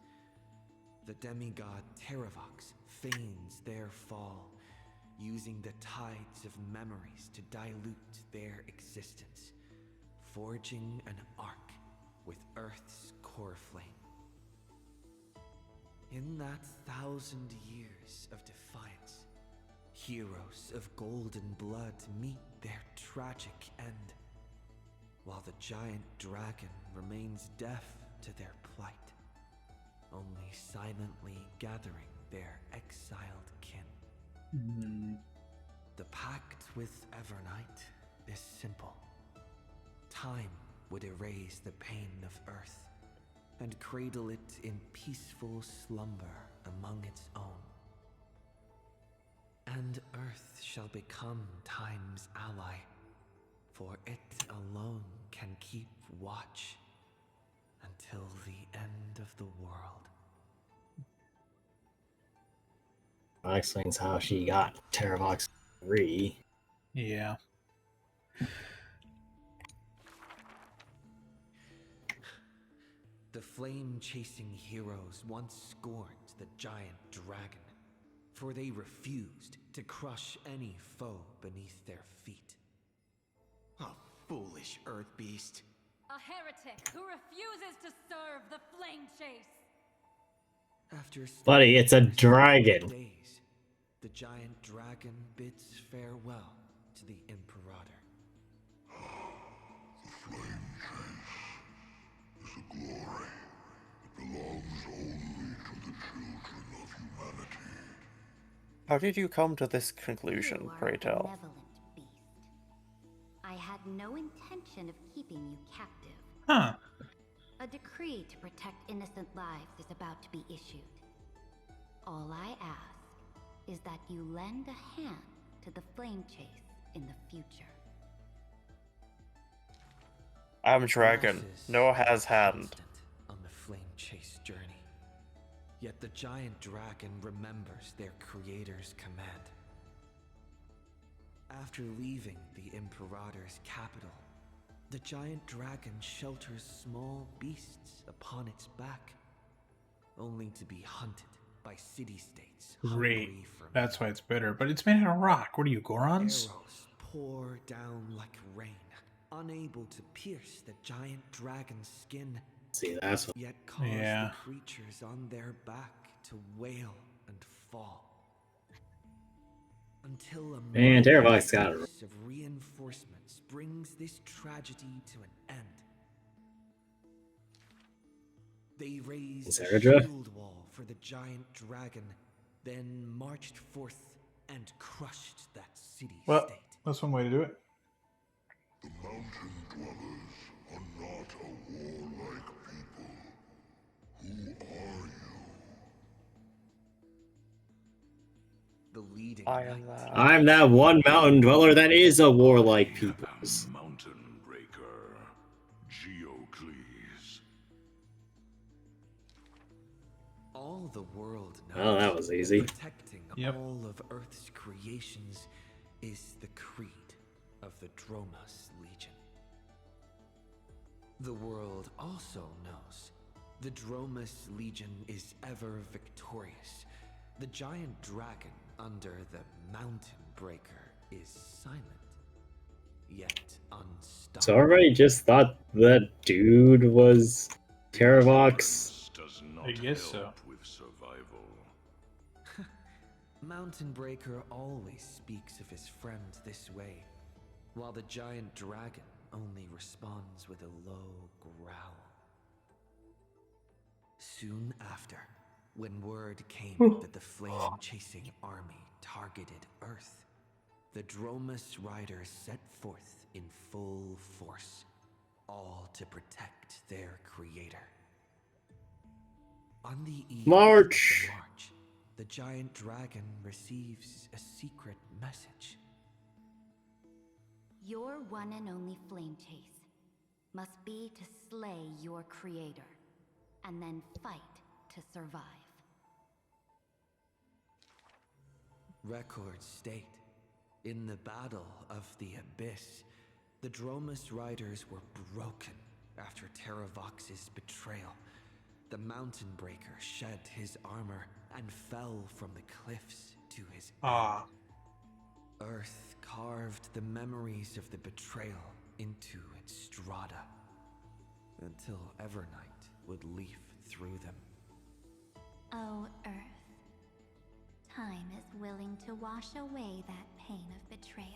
The demigod Terravox feigns their fall, using the tides of memories to dilute their existence, forging an arc with Earth's core flame. In that 1,000 years of defiance, heroes of golden blood meet their tragic end, while the giant dragon remains deaf to their plight, only silently gathering their exiled kin. The pact with Evernight is simple. Time would erase the pain of Earth and cradle it in peaceful slumber among its own. And Earth shall become Time's ally, for it alone can keep watch until the end of the world. That explains how she got Terravox 3. Yeah. The flame-chasing heroes once scorned the giant dragon, for they refused to crush any foe beneath their feet. A foolish earth beast. A heretic who refuses to serve the flame chase. After Buddy, it's a dragon. days, the giant dragon bids farewell to the Imperator. The flame chase is a glory that belongs only to the children of humanity. How did you come to this conclusion, You are pray a tell? benevolent beast. I had no intention of keeping you captive. Huh. A decree to protect innocent lives is about to be issued. All I ask is that you lend a hand to the flame chase in the future. I'm Dragon. Masses Noah has are hand. constant on the flame chase journey. Yet the giant dragon remembers their creator's command. After leaving the Imperator's capital, the giant dragon shelters small beasts upon its back, only to be hunted by city-states Great. hungry for That's why it's bitter. But it's made out of rock. What are you, Gorons? arrows pour down like rain, unable to pierce the giant dragon's skin, See, that's what. yet cause Yeah. the creatures on their back to wail and fall. Until a Man, mighty Terravox got it. force of reinforcements brings this tragedy to an end. They raised a Saradra? shield wall for the giant dragon, then marched forth and crushed that city-state. Well, that's one way to do it. The mountain dwellers are not a warlike people. Who are you? The leading I am knight that. I'm that one mountain dweller that is a warlike peoples. Mountain Breaker, Geocles. All the world knows Well, that was easy. protecting Yep. all of Earth's creations is the creed of the Dromas Legion. The world also knows the Dromas Legion is ever victorious. The giant dragon under the Mountain Breaker is silent, yet unstoppable. So everybody just thought that dude was Terravox. Does not I guess so. help with survival. Mountain Breaker always speaks of his friend this way, while the giant dragon only responds with a low growl. Soon after, when word came that the flame-chasing army targeted Earth, the Dromus riders set forth in full force, all to protect their creator. On the eve March! of the march, the giant dragon receives a secret message. Your one and only flame chase must be to slay your creator, and then fight to survive. Records state, in the Battle of the Abyss, the Dromus riders were broken after Terravox's betrayal. The Mountain Breaker shed his armor and fell from the cliffs to his end. Earth carved the memories of the betrayal into its strata, until Evernight would leaf through them. Oh, Earth. Time is willing to wash away that pain of betrayal.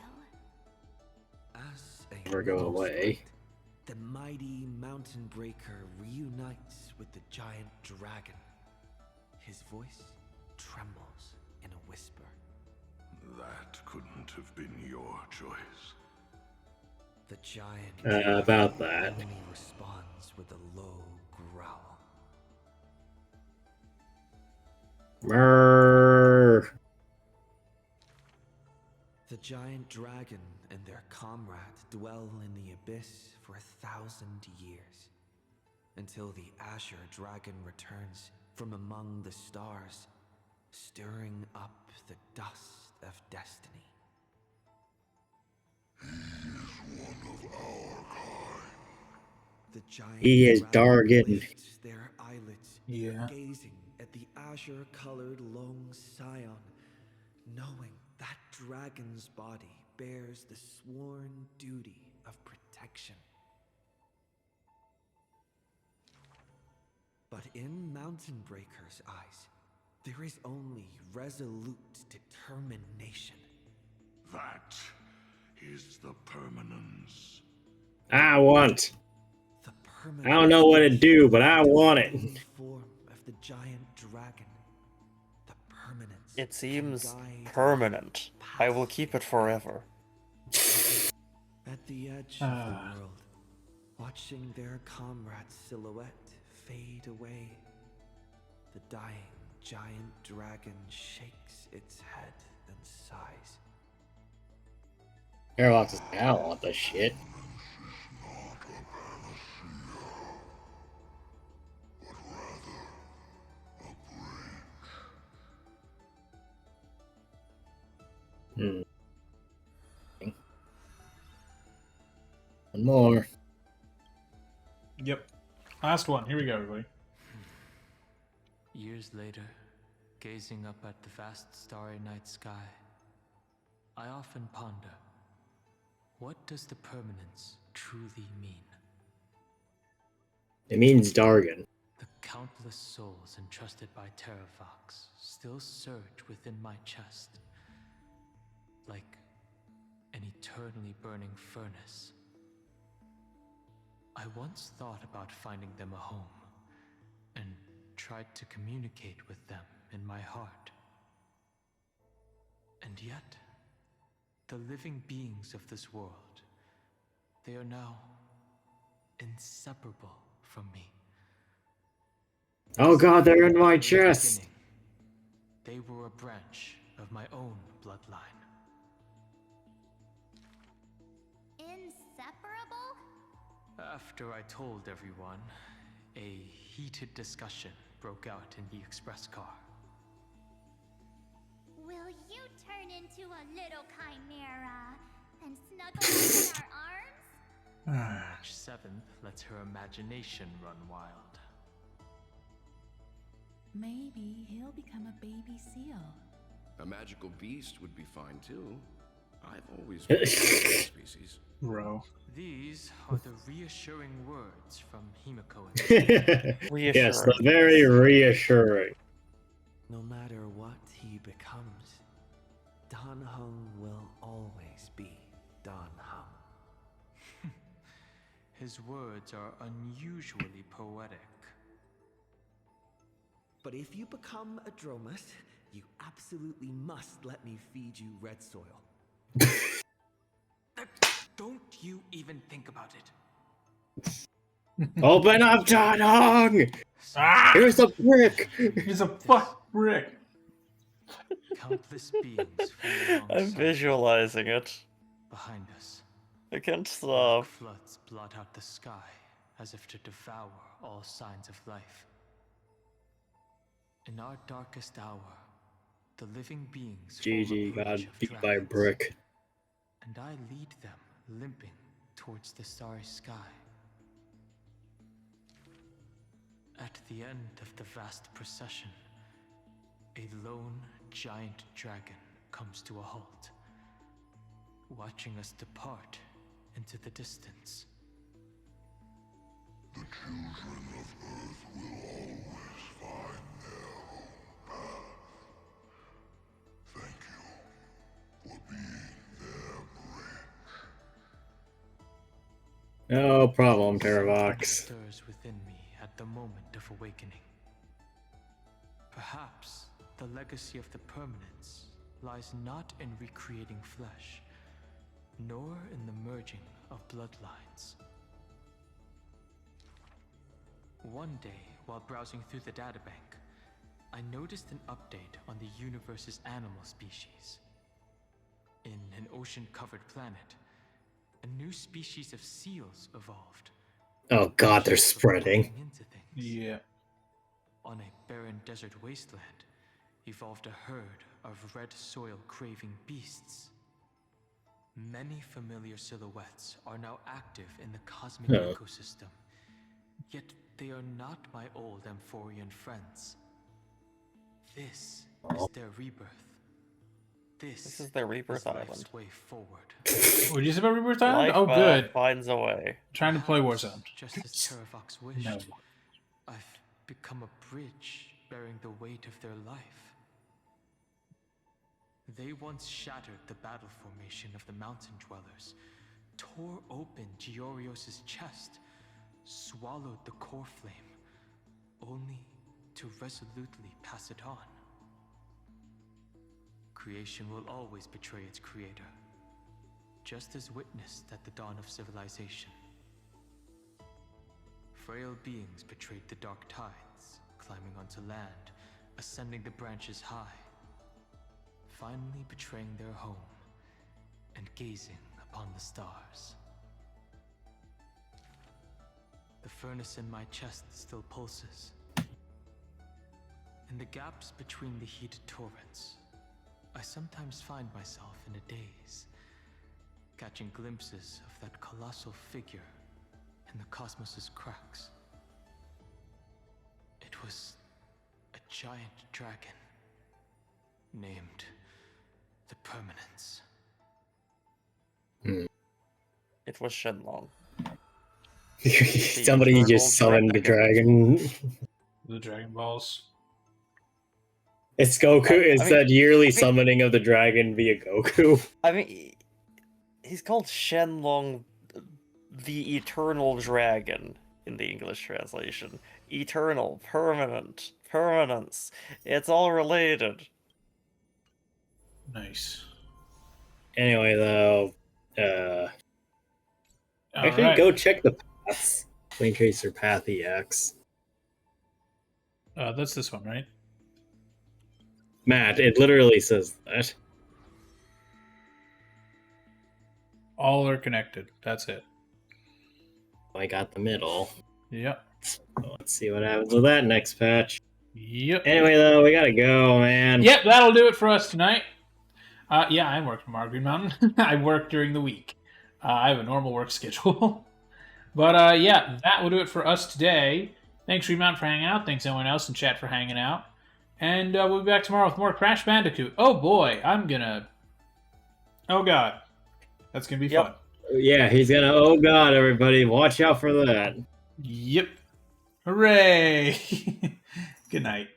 As a Never go willow's away. light, the mighty Mountain Breaker reunites with the giant dragon. His voice trembles in a whisper. That couldn't have been your choice. The giant About dragon that. only responds with a low growl. Murr. The giant dragon and their comrade dwell in the abyss for 1,000 years, until the Azure Dragon returns from among the stars, stirring up the dust of destiny. He is one of our kind. The giant He is dragon Dargan. lifts their eyelids, Yeah. gazing at the azure-colored long scion, knowing that dragon's body bears the sworn duty of protection. But in Mountain Breaker's eyes, there is only resolute determination. That is the permanence. I want. The I don't know what to do, but I want it. divine form of the giant dragon. The permanence. It seems can guide permanent. I will keep it forever. At the edge of the world, watching their comrade's silhouette fade away, the dying giant dragon shakes its head and sighs. Terravox is like, I don't want this shit. Hmm. One more. Yep. Last one. Here we go, everybody. Years later, gazing up at the vast starry night sky, I often ponder, what does the permanence truly mean? It means Dargan. The countless souls entrusted by Terravox still surge within my chest, like an eternally burning furnace. I once thought about finding them a home, and tried to communicate with them in my heart. And yet, the living beings of this world, they are now inseparable from me. Oh god, they're in my From the chest. beginning, they were a branch of my own bloodline. Inseparable? After I told everyone, a heated discussion broke out in the express car. Will you turn into a little chimera and snuggle up in our arms? March 7th lets her imagination run wild. Maybe he'll become a baby seal. A magical beast would be fine too. I've always wanted to study the species. Bro. These are the reassuring words from Himiko. Yes, the Reassuring. very reassuring. No matter what he becomes, Dan Heng will always be Dan Heng. His words are unusually poetic. But if you become a Dromus, you absolutely must let me feed you red soil. Don't you even think about it. Open up, Dan Heng! Ah! Here's a brick! He's a fuck brick. Countless beings flee I'm alongside visualizing it. behind us. I can't Dark stop. floods blot out the sky as if to devour all signs of life. In our darkest hour, the living beings form a GG got bridge of beat by a dragons, brick. and I lead them limping towards the starry sky. At the end of the vast procession, a lone giant dragon comes to a halt, watching us depart into the distance. The children of Earth will always find their own path. Thank you for being their bridge. No problem, Terravox. Stirs within me at the moment of awakening. Perhaps the legacy of the permanence lies not in recreating flesh, nor in the merging of bloodlines. One day, while browsing through the databank, I noticed an update on the universe's animal species. In an ocean-covered planet, a new species of seals evolved. Oh god, they're spreading. Into things. Yeah. On a barren desert wasteland, evolved a herd of red soil-craving beasts. Many familiar silhouettes are now active in the cosmic ecosystem, yet they are not my old Amphorian friends. This is their rebirth. This is their rebirth is life's island. way forward. What did you say about Rebirth Island? Life Oh, good. finds a way. Trying to play Perhaps, Warzone. just as Terravox wished, No. I've become a bridge bearing the weight of their life. They once shattered the battle formation of the mountain dwellers, tore open Giorios' chest, swallowed the core flame, only to resolutely pass it on. Creation will always betray its creator, just as witnessed at the dawn of civilization. Frail beings betrayed the dark tides, climbing onto land, ascending the branches high, finally betraying their home and gazing upon the stars. The furnace in my chest still pulses. In the gaps between the heated torrents, I sometimes find myself in a daze, catching glimpses of that colossal figure in the cosmos's cracks. It was a giant dragon named the Permanence. It was Shenlong. Somebody just summoned the dragon. The Dragon Balls. It's Goku. It's that yearly summoning of the dragon via Goku. I mean, he's called Shenlong, the Eternal Dragon in the English translation. Eternal, permanent, permanence. It's all related. Nice. Anyway, though, actually, Alright. go check the paths. Plane Tracer Path EX. That's this one, right? Matt, it literally says that. All are connected. That's it. I got the middle. Yep. Let's see what happens with that next patch. Yep. Anyway, though, we gotta go, man. Yep, that'll do it for us tonight. Yeah, I work tomorrow, Green Mountain. I work during the week. I have a normal work schedule. But yeah, that will do it for us today. Thanks, Green Mountain, for hanging out. Thanks, everyone else in chat for hanging out. And we'll be back tomorrow with more Crash Bandicoot. Oh boy, I'm gonna... Oh god. That's gonna be Yep. fun. Yeah, he's gonna. Oh god, everybody, watch out for that. Yep. Hooray! Good night.